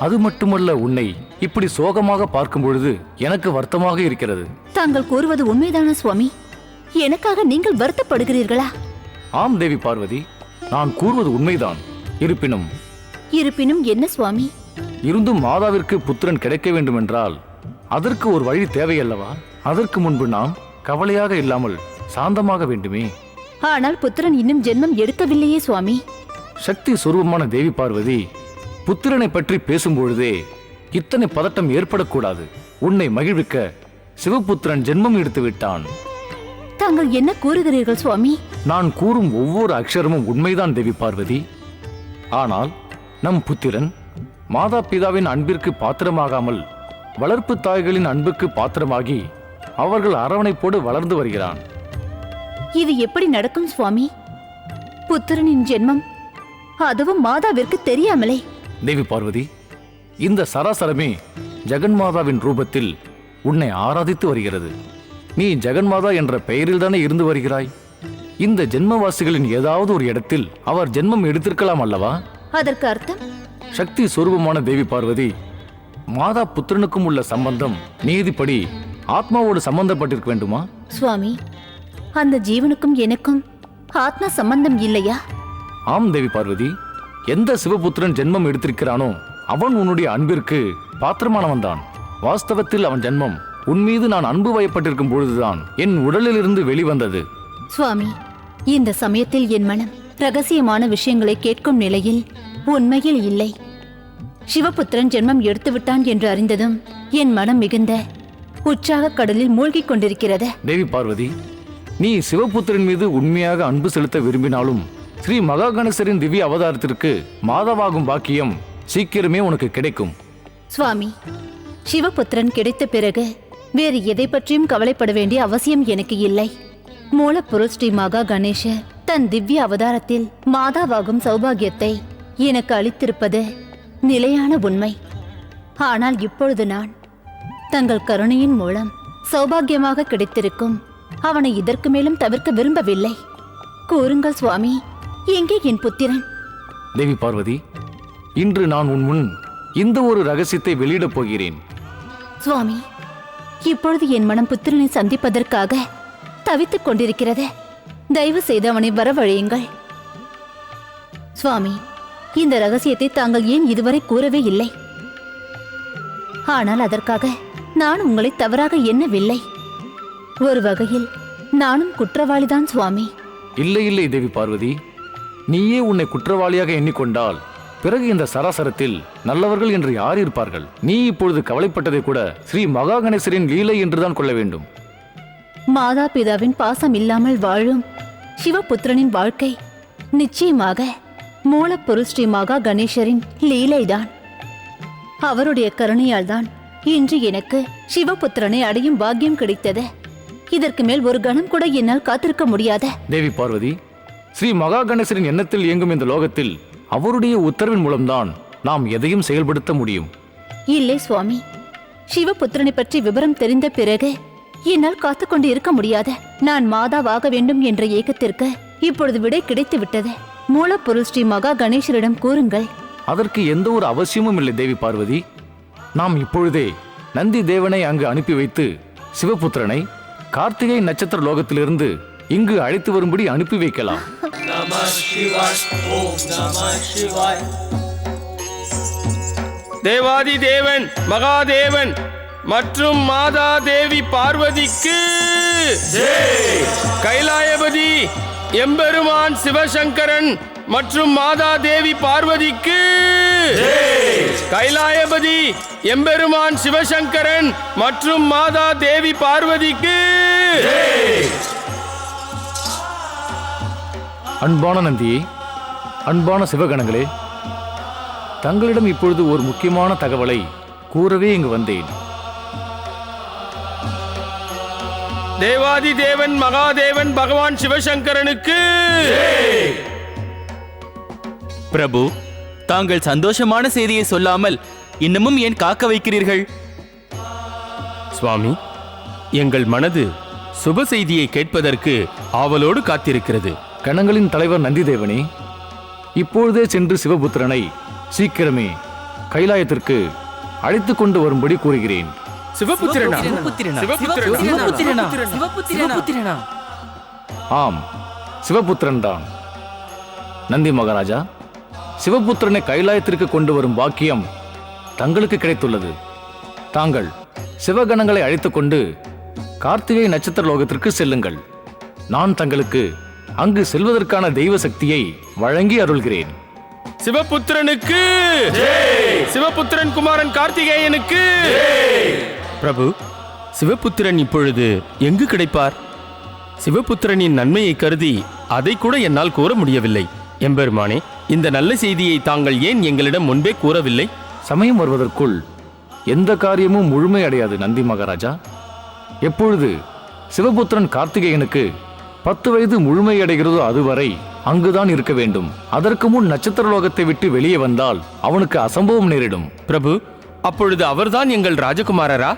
அது மட்டுமல்ல, உன்னை இப்படி சோகமாக பார்க்கும் பொழுது எனக்கு வருத்தமாக இருக்கிறது. தாங்கள் கூறுவது உண்மைதானா சுவாமி? எனக்காக நீங்கள் வருத்தப்படுகிறீர்களா? ஆம் தேவி பார்வதி, நான் கூறுவது உண்மைதான். இருப்பினும் என்ன சுவாமி? இருந்தும் மாதாவிற்கு புத்திரன் கிடைக்க வேண்டும் என்றால் அதற்கு ஒரு வழி தேவையல்லவா? அதற்கு முன்பு நாம் கவலையாக இல்லாமல் சாந்தமாக வேண்டுமே. ஆனால் புத்திரன் இன்னும் ஜென்மம் எடுக்கவில்லையே சுவாமி. சக்தி சொரூபமான தேவி பார்வதி, புத்திரனை பற்றி பேசும்பொழுதே இத்தனை பதட்டம் ஏற்படக்கூடாது. உன்னை மகிழ்விக்க சிவபுத்திரன் ஜென்மம் எடுத்து விட்டான். தாங்கள் என்ன கூறுகிறீர்கள் சுவாமி? நான் கூறும் ஒவ்வொரு அக்ஷரமும் உண்மைதான் தேவி பார்வதி. ஆனால் நம் புத்திரன் மாதா பிதாவின் அன்பிற்கு பாத்திரமாகாமல் வளர்ப்பு தாய்களின் அன்புக்கு பாத்திரமாகி அவர்கள் அரவணைப்போடு வளர்ந்து வருகிறான். இது எப்படி நடக்கும் சுவாமி? புத்திரனின் ஜென்மம் அதுவும் மாதாவிற்கு தெரியாமலே? தேவி பார்வதி, இந்த சராசரமே ஜெகன்மாதாவின் ரூபத்தில் உன்னை ஆராதித்து வருகிறது. நீ ஜெகன்மாதா என்ற பெயரில் தானே இருந்து வருகிறாய். இந்த ஜென்மவாசிகளின் ஏதாவது ஒரு இடத்தில் அவர் ஜென்மம் எடுத்திருக்கலாம் அல்லவா? அதற்கு அர்த்தம்? சக்தி சொரூபமான தேவி பார்வதி, மாதா புத்திரனுக்கும் உள்ள சம்பந்தம் நீதிப்படி ஆத்மாவோடு சம்பந்தப்பட்டிருக்க வேண்டுமா? சுவாமி, அந்த ஜீவனுக்கும் எனக்கும் ஆத்மா சம்பந்தம் இல்லையா? ஆம் தேவி பார்வதி, எந்த சிவபுத்திரன் ஜென்மம் எடுத்திருக்கிறானோ அவன் உன்னுடைய அன்பிற்கு பாத்திரமானவன் தான். வாஸ்தவத்தில் அவன் ஜென்மம் உன் மீது நான் அன்பு வயப்பட்டிருக்கும் பொழுதுதான் என் உடலிலிருந்து வெளிவந்தது. சுவாமி, இந்த சமயத்தில் என் மனம் ரகசியமான விஷயங்களை கேட்கும் நிலையில் உண்மையில் இல்லை. சிவபுத்திரன் ஜென்மம் எடுத்துவிட்டான் என்று அறிந்ததும் என் மனம் மிகுந்த உற்சாக கடலில் மூழ்கிக் கொண்டிருக்கிறது. தேவி பார்வதி, நீ சிவபுத்திரன் மீது உண்மையாக அன்பு செலுத்த விரும்பினாலும் ஸ்ரீ மகா கணேசரின் திவ்ய அவதாரத்திற்கு மாதவாகும் பாக்கியம் சீக்கிரமே உனக்கு கிடைக்கும். சுவாமி, சிவபுத்திரன் கிடைத்த பிறகு வேறு எதை பற்றியும் கவலைப்பட வேண்டிய அவசியம் எனக்கு இல்லை. மூலப்பொருள் ஸ்ரீ மகா கணேசர் தன் திவ்ய அவதாரத்தில் மாதாவாகும் சௌபாகியத்தை எனக்கு அளித்திருப்பது நிலையான உண்மை. ஆனால் இப்பொழுது நான் தங்கள் கருணையின் மூலம் சௌபாகியமாக கிடைத்திருக்கும் அவனை இதற்கு மேலும் தவிர்க்க விரும்பவில்லை. கூறுங்கள் சுவாமி, எங்கே என் புத்திரன்? தேவி பார்வதி, இன்று நான் உன் முன் இந்த ஒரு ரகசியத்தை வெளியிடப் போகிறேன். சுவாமி, இப்பொழுது என் மனம் புத்திரனை சந்திப்பதற்காக தவித்துக் கொண்டிருக்கிறது. தயவு செய்து அவனை வரவழையுங்கள். சுவாமி, இந்த ரகசியத்தை தாங்கள் ஏன் இதுவரை கூறவே இல்லை? ஆனால் அதற்காக நான் உங்களை தவறாக எண்ணவில்லை. ஒரு வகையில் நானும் குற்றவாளிதான் சுவாமி. இல்லை இல்லை தேவி பார்வதி, நீயே உன்னை குற்றவாளியாக எண்ணிக்கொண்டால் பிறகு இந்த சராசரத்தில் நல்லவர்கள் என்று யார் இருப்பார்கள்? நீ இப்பொழுது கவலைப்பட்டதை கூட ஸ்ரீ மகா கணேசரின் லீலை என்றுதான் கொள்ள வேண்டும். மாதா பிதாவின் பாசம் இல்லாமல் வாழும் சிவபுத்திரனின் வாழ்க்கை நிச்சயமாக மூலப்பொருள் ஸ்ரீ மகா கணேசரின் லீலைதான். அவருடைய கருணையால் தான் இன்று எனக்கு சிவபுத்திரனை அடையும் பாக்கியம் கிடைத்தது. இதற்கு மேல் ஒரு கணம் கூட என்னால் காத்திருக்க முடியாத. தேவி பார்வதி, ஸ்ரீ மகா கணேசரின் எண்ணத்தில் இயங்கும் இந்த லோகத்தில் அவருடைய உத்தரவின் மூலம்தான் நாம் எதையும் செயல்படுத்த முடியும். இல்லை சுவாமி, சிவபுத்திரனை பற்றி விவரம் தெரிந்த பிறகு என்னால் காத்துக்கொண்டு இருக்க முடியாத. நான் மாதாவாக வேண்டும் என்ற ஏக்கத்திற்கு இப்பொழுது விடை கிடைத்து விட்டது. மூலப்பொருள் ஸ்ரீ மகா கணேசரிடம் கூறுங்கள். அதற்கு எந்த ஒரு அவசியமும் இல்லை தேவி பார்வதி. நாம் இப்பொழுதே நந்தி தேவனை அங்கு அனுப்பி வைத்து சிவபுத்திரனை கார்த்திகை நட்சத்திர லோகத்திலிருந்து இங்கு அழைத்து வரும்படி அனுப்பி வைக்கலாம். தேவாதி தேவன் மகாதேவன் மற்றும் மாதா தேவி பார்வதிக்கு கைலாயபதி எம்பெருமான் சிவசங்கரன் மற்றும் மாதா தேவி பார்வதிக்கு கைலாயபதி எம்பெருமான் சிவசங்கரன் மற்றும் மாதா தேவி பார்வதிக்கு அன்பான நந்தியே, அன்பான சிவகணங்களே, தங்களிடம் இப்பொழுது ஒரு முக்கியமான தகவலை கூறவே இங்கு வந்தேன். தேவாதி தேவன் மகாதேவன் பகவான் சிவசங்கரனுக்கு பிரபு, தாங்கள் சந்தோஷமான செய்தியை சொல்லாமல் இன்னமும் ஏன் காக்க வைக்கிறீர்கள்? சுவாமி, எங்கள் மனது சுப செய்தியை கேட்பதற்கு ஆவலோடு காத்திருக்கிறது. கணங்களின் தலைவர் நந்திதேவனே, இப்பொழுதே சென்று சிவபுத்திரனை சீக்கிரமே கைலாயத்திற்கு அழைத்து கொண்டு வரும்படி கூறுகிறேன். சிவபுத்திரனா? ஆம், சிவபுத்திரன் தான். நந்தி மகாராஜா, சிவபுத்திரனை கைலாயத்திற்கு கொண்டு வரும் பாக்கியம் தங்களுக்கு கிடைத்துள்ளது. தாங்கள் சிவகணங்களை அழைத்துக் கொண்டு கார்த்திகை நட்சத்திர லோகத்திற்கு செல்லுங்கள். நான் தங்களுக்கு அங்கு செல்வதற்கான தெய்வ சக்தியை வழங்கி அருள்கிறேன். சிவபுத்திரனுக்கு, சிவபுத்திரன் குமாரன் கார்த்திகேயனுக்கு. பிரபு, சிவபுத்திரன் இப்பொழுது எங்கு கிடைப்பார்? சிவபுத்திரனின் நன்மையை கருதி அதை கூட என்னால் கூற முடியவில்லை. எம்பெருமானே, இந்த நல்ல செய்தியை தாங்கள் ஏன் எங்களிடம் முன்பே கூறவில்லை? சமயம் வருவதற்குள் எந்த காரியமும் முழுமை அடையாது நந்தி மகாராஜா. எப்பொழுது சிவபுத்திரன் கார்த்திகேயனுக்கு 10 வயது முழுமை அடைகிறதோ அதுவரை அங்குதான் இருக்க வேண்டும். அதற்கு முன் நட்சத்திர லோகத்தை விட்டு வெளியே வந்தால் அவனுக்கு அசம்பவம் நேரிடும். பிரபு, அப்பொழுது அவர்தான் எங்கள் ராஜகுமாரரா?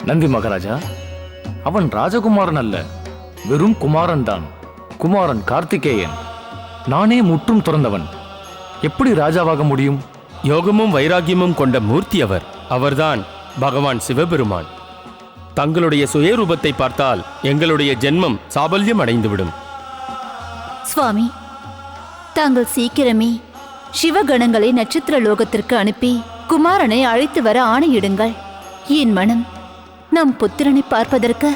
நந்தி மகாராஜா, அவன் ராஜகுமாரன் அல்ல, வெறும் குமாரன் தான். குமாரன் கார்த்திகேயன். நானே முற்றும் துறந்தவன், எப்படி ராஜாவாக முடியும்? யோகமும் வைராகியமும் கொண்ட மூர்த்தி அவர். அவர்தான் பகவான் சிவபெருமான். தங்களுடைய சுயரூபத்தை பார்த்தால் எங்களுடைய ஜென்மம் சாபல்யம் அடைந்துவிடும். சுவாமி, தாங்கள் சீக்கிரமே சிவகணங்களை நட்சத்திர லோகத்திற்கு அனுப்பி குமாரனை அழைத்து வர ஆணையிடுங்கள். என் மனம் நம் புத்திரனை பார்ப்பதற்கு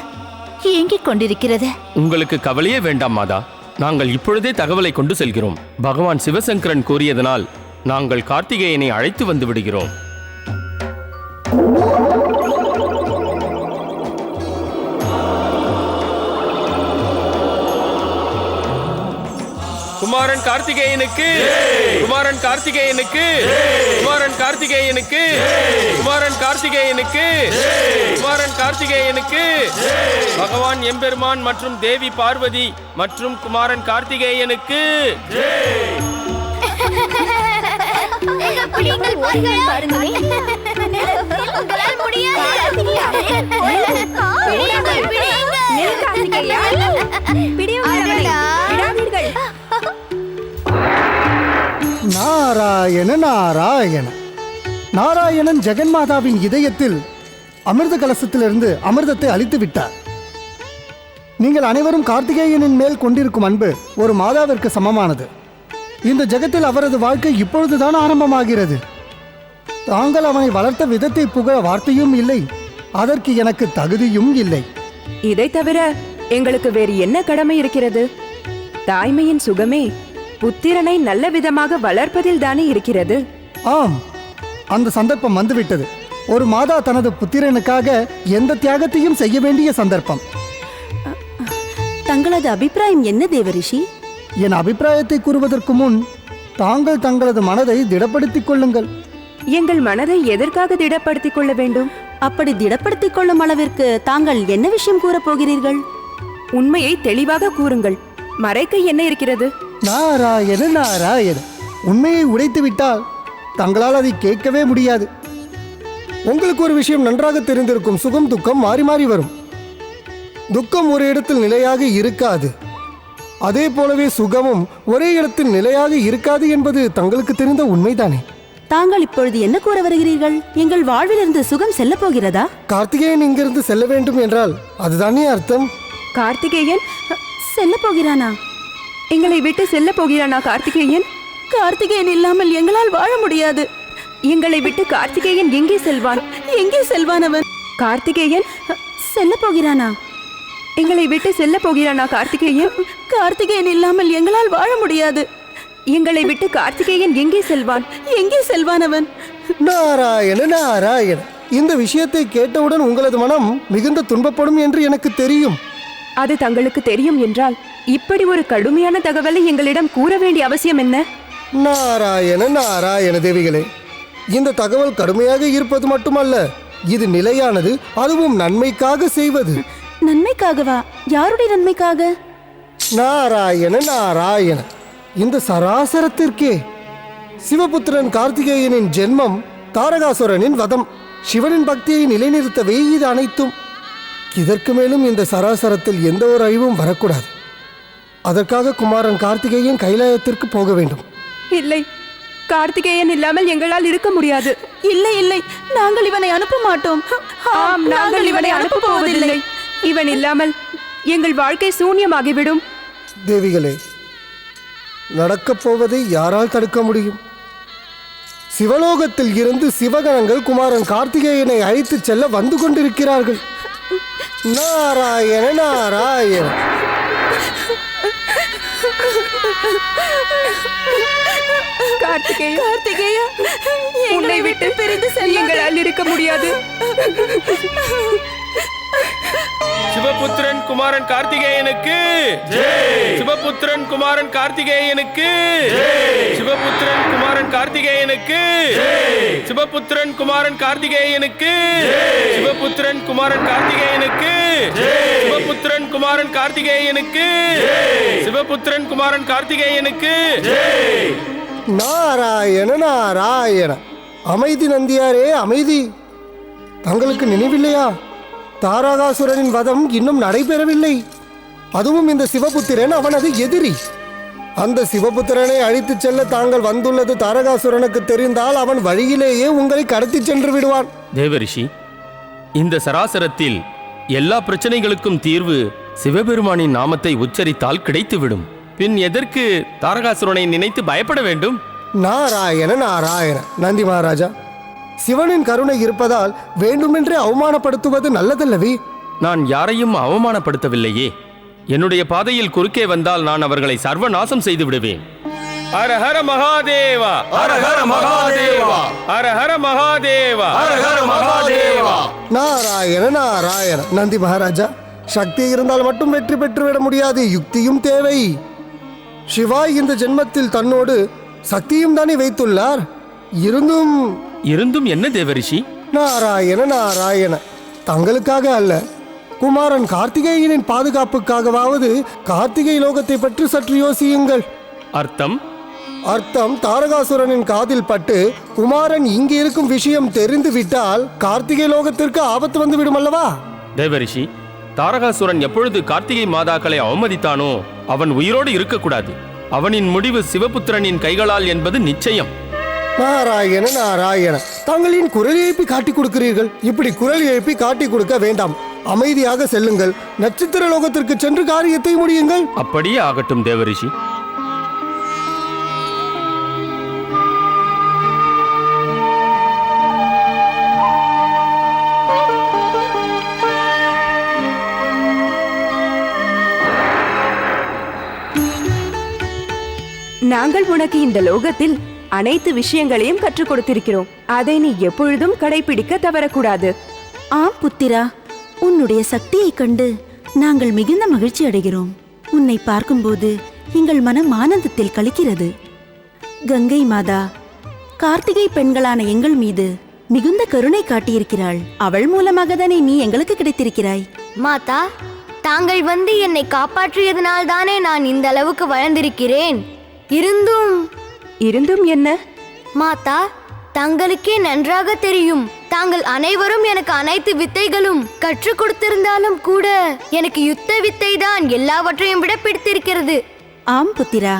ஏங்கிக் கொண்டிருக்கிறது. உங்களுக்கு கவலையே வேண்டாம் மாதா, நாங்கள் இப்பொழுதே தகவலை கொண்டு செல்கிறோம். பகவான் சிவசங்கரன் கூறியதனால் நாங்கள் கார்த்திகேயனை அழைத்து வந்து விடுகிறோம். குமாரன் கார்த்திகேயனுக்கு, குமாரன் கார்த்திகேயனுக்கு, குமாரன் கார்த்திகேயனுக்கு, குமாரன் கார்த்திகேயனுக்கு, குமாரன் கார்த்திகேயனுக்கு. பகவான் எம்பெருமான் மற்றும் தேவி பார்வதி மற்றும் குமாரன் கார்த்திகேயனுக்கு. நாராயண நாராயண. நாராயணன் ஜெகன்மாதாவின் இதயத்தில் அமிர்த கலசத்திலிருந்து அமிர்தத்தை அளித்து விட்டார். நீங்கள் அனைவரும் கார்த்திகேயனின் மேல் கொண்டிருக்கும் அன்பு ஒரு மாதாவிற்கு சமமானது. இந்த ஜெகத்தில் அவரது வாழ்க்கை இப்பொழுதுதான் ஆரம்பமாகிறது. தாங்கள் அவனை வளர்த்த விதத்தை புகழ வார்த்தையும் இல்லை, அதற்கு எனக்கு தகுதியும் இல்லை. இதை தவிர எங்களுக்கு வேறு என்ன கடமை இருக்கிறது? தாய்மையின் சுகமே புத்திரனை நல்ல விதமாக வளர்ப்பதில் தானே இருக்கிறது. ஆம், அந்த சந்தர்ப்பம் வந்துவிட்டது. ஒரு மாதா தனது புத்திரனுக்காக எந்த தியாகத்தையும் செய்ய வேண்டிய சந்தர்ப்பம். தங்களது அபிப்பிராயம் என்ன தேவரிஷி? என் அபிப்பிராயத்தை கூறுவதற்கு முன் தாங்கள் தங்களது மனதை திடப்படுத்திக் கொள்ளுங்கள். எங்கள் மனதை எதற்காக திடப்படுத்திக் கொள்ள வேண்டும்? அப்படி திடப்படுத்திக் கொள்ளும் அளவிற்கு தாங்கள் என்ன விஷயம் கூறப் போகிறீர்கள்? உண்மையை தெளிவாக கூறுங்கள். மறைக்க என்ன இருக்கிறது? நாராயண நாராயண. உண்மையை உடைத்து விட்டால் தங்களால் அதை கேட்கவே முடியாது. உங்களுக்கு ஒரு விஷயம் நன்றாக தெரிந்திருக்கும். சுகம் துக்கம் மாறி மாறி வரும். துக்கம் ஒரு இடத்தில் நிலையாக இருக்காது. அதே போலவே சுகமும் ஒரே இடத்தில் நிலையாக இருக்காது என்பது தங்களுக்கு தெரிந்த உண்மைதானே? தாங்கள் இப்பொழுது என்ன கூற வருகிறீர்கள்? எங்கள் வாழ்விலிருந்து சுகம் செல்ல போகிறதா? கார்த்திகேயன் இங்கிருந்து செல்ல வேண்டும் என்றால் அதுதானே அர்த்தம்? கார்த்திகேயன் செல்ல போகிறானா? எங்களை விட்டு செல்ல போகிறானா கார்த்திகேயன்? கார்த்திகேயன் இல்லாமல் எங்களால் வாழ முடியாது. எங்களை விட்டு கார்த்திகேயன் எங்கே செல்வான்? எங்கே செல்வான் அவன்? கார்த்திகேயன் செல்ல போகிறானா? எங்களை விட்டு செல்ல போகிறானா கார்த்திகேயன்? கார்த்திகேயன் இல்லாமல் எங்களால் வாழ முடியாது. எங்களை விட்டு கார்த்திகேயன் எங்கே செல்வான்? எங்கே செல்வான் அவன்? நாராயண நாராயண, இந்த விஷயத்தை கேட்டவுடன் உங்களது மனம் மிகுந்த துன்பப்படும் என்று எனக்கு தெரியும். அது தங்களுக்கு தெரியும் என்றால் இப்படி ஒரு கடுமையான தகவலை எங்களிடம் கூற வேண்டிய அவசியம் என்ன? நாராயண நாராயண தேவிகளே, இந்த தகவல் கடுமையாக இருப்பது மட்டுமல்ல, இது நிலையானது, அதுவும் நன்மைக்காக செய்வது. நன்மைக்காகவா? யாருடைய நன்மைக்காக? நாராயண நாராயண, இந்த சராசரத்திற்கே சிவபுத்திரன் கார்த்திகேயனின் ஜென்மம், தாரகாசுரனின் வதம், சிவனின் பக்தியை நிலைநிறுத்தவே இது அனைத்தும். இதற்கு மேலும் இந்த சராசரத்தில் எந்த ஒரு அழிவும் வரக்கூடாது. அதற்காக குமாரன் கார்த்திகேயன் கைலாயத்திற்கு போக வேண்டும். இல்லை, கார்த்திகேயன் இல்லாமல் எங்களால் இருக்க முடியாது. இல்லை இல்லை, நாங்கள் இவனை அனுப்ப மாட்டோம். ஆம், நாங்கள் இவனை அனுப்ப போவதில்லை. இவன் இல்லாமல் எங்கள் வாழ்க்கை சூன்யமாகிவிடும். தேவிகளே, நடக்கப் போவதை யாரால் தடுக்க முடியும்? சிவலோகத்தில் இருந்து சிவகணங்கள் குமாரன் கார்த்திகேயனை அழைத்துச் செல்ல வந்து கொண்டிருக்கிறார்கள். நாராயண நாராயண. கார்த்திகேயா, உன்னை விட்டு பிரிந்து செல்ல எங்களால் இருக்க முடியாது. சிவபுத்திரன் குமாரன் கார்த்திகேயனுக்கு சிவபுத்திரன் குமாரன் கார்த்திகேயனுக்கு சிவபுத்திரன் குமாரன் கார்த்திகேயனுக்கு சிவபுத்திரன் குமாரன் கார்த்திகேயனுக்கு சிவபுத்திரன் குமாரன் கார்த்திகேயனுக்கு சிவபுத்திரன் குமாரன் கார்த்திகேயனுக்கு சிவபுத்திரன் குமாரன் கார்த்திகேயனுக்கு. நாராயண நாராயண. அமைதி நந்தியாரே, அமைதி. தங்களுக்கு நினைவில்லையா, தாரகாசுரனின் வதம் இன்னும் நடைபெறவில்லை. அதுவும் இந்த சிவபுத்திரன் அவனது எதிரி. அந்த சிவபுத்திரனை அழித்துச் செல்ல தாங்கள் வந்துள்ளது தாரகாசுரனுக்கு தெரிந்தால் அவன் வழியிலேயே உங்களை கடத்தி சென்று விடுவான். தேவரிஷி, இந்த சராசரத்தில் எல்லா பிரச்சனைகளுக்கும் தீர்வு சிவபெருமானின் நாமத்தை உச்சரித்தால் கிடைத்துவிடும். பின் எதற்கு தாரகாசுரனை நினைத்து பயப்பட வேண்டும்? நாராயண நாராயண. நந்தி மகாராஜா, சிவனின் கருணை இருப்பதால் வேண்டுமென்றே அவமானப்படுத்துவது நல்லதல்லவே? நான் யாரையும் அவமானப்படுத்தவில்லையே. என்னுடைய பாதையில் குறுக்கே வந்தால் நான் அவர்களை சர்வநாசம் செய்து விடுவேன். ஹர ஹர மகாதேவா, ஹர ஹர மகாதேவா, ஹர ஹர மகாதேவா, ஹர ஹர மகாதேவா. நாராயண நாராயண. நந்தி மகாராஜா, சக்தி இருந்தால் மட்டும் வெற்றி பெற்றுவிட முடியாது, யுக்தியும் தேவை. சிவாய் இந்த ஜென்மத்தில் தன்னோடு சக்தியும் தானே வைத்துள்ளார். இருந்தும் என்ன தேவரிஷி? நாராயண நாராயண. தங்களுக்காக அல்ல, குமாரன் கார்த்திகேயனின் பாதுகாப்புக்காகவாவது கார்த்திகை லோகத்தை பற்றி சற்று யோசியுங்கள். அர்த்தம் தாரகாசுரனின் காதில் பட்டு குமாரன் இங்கு இருக்கும் விஷயம் தெரிந்து விட்டால் கார்த்திகை லோகத்திற்கு ஆபத்து வந்து விடும் அல்லவா? தேவரிஷி, தாரகாசுரன் எப்பொழுது கார்த்திகை மாதாக்களை அவமதித்தானோ அவன் உயிரோடு இருக்கக்கூடாது. அவனின் முடிவு சிவபுத்திரனின் கைகளால் என்பது நிச்சயம். நாராயண நாராயண. தங்களின் குரல் எழுப்பி காட்டி கொடுக்கிறீர்கள். இப்படி குரல் எழுப்பி காட்டி கொடுக்க வேண்டாம். அமைதியாக செல்லுங்கள். நட்சத்திர லோகத்திற்கு சென்று காரியத்தை முடியுங்கள். அப்படியே ஆகட்டும் தேவரிஷி. நாங்கள் உனக்கு இந்த லோகத்தில் அனைத்து விஷயங்களையும் கற்றுக் கொடுத்திருக்கிறோம். அதை நீ எப்பொழுதும் கடைபிடிக்க தவறக்கூடாது. ஆம் புத்திரா, உன்னுடைய சக்தியை கண்டு நாங்கள் மிகுந்த மகிழ்ச்சி அடைகிறோம். உன்னை பார்க்கும்போது எங்கள் மனம் ஆனந்தத்தில் கழிக்கிறது. கங்கை மாதா கார்த்திகை பெண்களான எங்கள் மீது மிகுந்த கருணை காட்டியிருக்கிறாள். அவள் மூலமாக தானே நீ எங்களுக்கு கிடைத்திருக்கிறாய். மாதா, தாங்கள் வந்து என்னை காப்பாற்றியதனால் தானே நான் இந்த அளவுக்கு வளர்ந்திருக்கிறேன். இருந்தும் என்ன மாதா, தங்களுக்கே நன்றாக தெரியும், தாங்கள் அனைவரும் எனக்கு அனைத்து வித்தைகளும் கற்றுக் கொடுத்திருந்தாலும் கூட எனக்கு யுத்த வித்தை தான் எல்லாவற்றையும் விட பிடித்திருக்கிறது. ஆம் புத்திரா,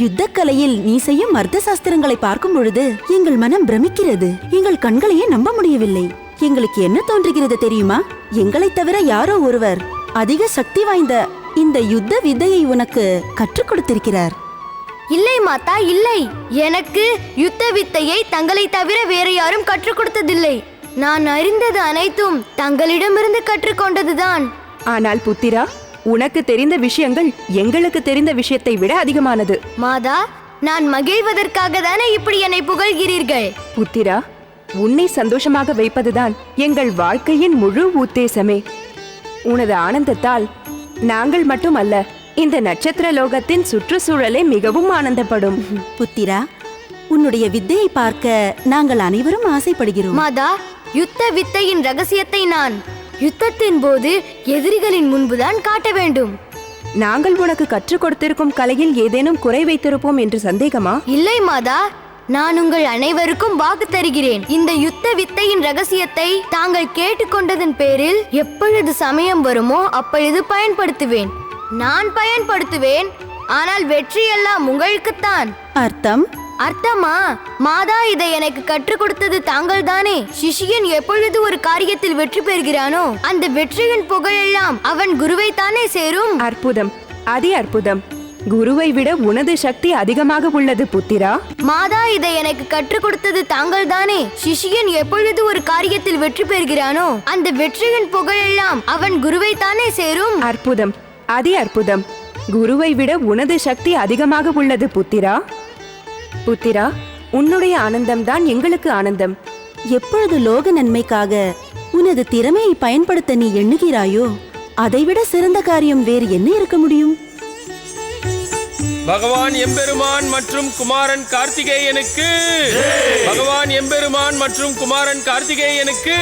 யுத்த கலையில் நீ செய்யும் அர்த்த சாஸ்திரங்களை பார்க்கும் பொழுது எங்கள் மனம் பிரமிக்கிறது. எங்கள் கண்களையே நம்ப முடியவில்லை. எங்களுக்கு என்ன தோன்றுகிறது தெரியுமா? எங்களை தவிர யாரோ ஒருவர் அதிக சக்தி வாய்ந்த இந்த யுத்த வித்தையை உனக்கு கற்றுக் கொடுத்திருக்கிறார். இல்லை மாதா, இல்லை. எனக்கு யுத்த வித்தையை தங்களை தவிர வேற யாரும் கற்றுக் கொடுத்ததில்லை. நான் அறிந்தது அனைத்தும் தங்களிடமிருந்து கற்றுக்கொண்டதுதான். ஆனால் புத்திரா, உனக்கு தெரிந்த விஷயங்கள் எங்களுக்கு தெரிந்த விஷயத்தை விட அதிகமானது. மாதா, நான் மகிழ்வதற்காக தானே இப்படி என்னை புகழ்கிறீர்கள். புத்திரா, உன்னை சந்தோஷமாக வைப்பதுதான் எங்கள் வாழ்க்கையின் முழு உத்தேசமே. உனது ஆனந்தத்தால் நாங்கள் மட்டுமல்ல, இந்த நட்சத்திர லோகத்தின் சுற்றுச்சூழலே மிகவும் ஆனந்தப்படும். புத்திரா, உன்னுடைய வித்தையை பார்க்க நாங்கள் அனைவரும் ஆசைப்படுகிறோம். மாதா, யுத்த வித்தையின் ரகசியத்தை நான் யுத்தத்தின் போது எதிரிகளின் முன்புதான் காட்ட வேண்டும். நாங்கள் உனக்கு கற்றுக் கொடுத்திருக்கும் கலையில் ஏதேனும் குறை வைத்திருப்போம் என்று சந்தேகமா? இல்லை மாதா, நான் உங்கள் அனைவருக்கும் வாக்கு தருகிறேன். இந்த யுத்த வித்தையின் ரகசியத்தை தாங்கள் கேட்டுக்கொண்டதன் பேரில் எப்பொழுது சமயம் வருமோ அப்பொழுது பயன்படுத்துவேன். நான் பயன்படுத்துவேன், ஆனால் வெற்றியெல்லாம் உங்களுக்குத்தான். அர்த்தம்? அர்த்தமா? மாதா, இதை எனக்கு கற்றுக் கொடுத்தது தாங்கள் தானே. சிஷியன் எப்பொழுது ஒரு காரியத்தில் வெற்றி பெறுகிறானோ அந்த வெற்றியின் புகழெல்லாம் அவன் குருவை தானே சேரும். அற்புதம், அதி அற்புதம். குருவை விட உனது சக்தி அதிகமாக உள்ளது புத்திரா. மாதா, இதை எனக்கு கற்றுக் கொடுத்தது தாங்கள் தானே. சிஷியன் எப்பொழுது ஒரு காரியத்தில் வெற்றி பெறுகிறானோ அந்த வெற்றியின் புகழெல்லாம் அவன் குருவை தானே சேரும். அற்புதம், அதி அற்புதம். குருவை விட உனது சக்தி அதிகமாக உள்ளது புத்திரா. புத்திரா, உன்னுடைய ஆனந்தம்தான் எங்களுக்கு ஆனந்தம். எப்பொழுது லோக நன்மைக்காக உனது திறமையை பயன்படுத்த நீ எண்ணுகிறாயோ அதைவிட சிறந்த காரியம் வேறு என்ன இருக்க முடியும்? பகவான் எம்பெருமான் மற்றும் குமாரன் கார்த்திகேயனுக்கு, பகவான் எம்பெருமான் மற்றும் குமாரன் கார்த்திகேயனுக்கு,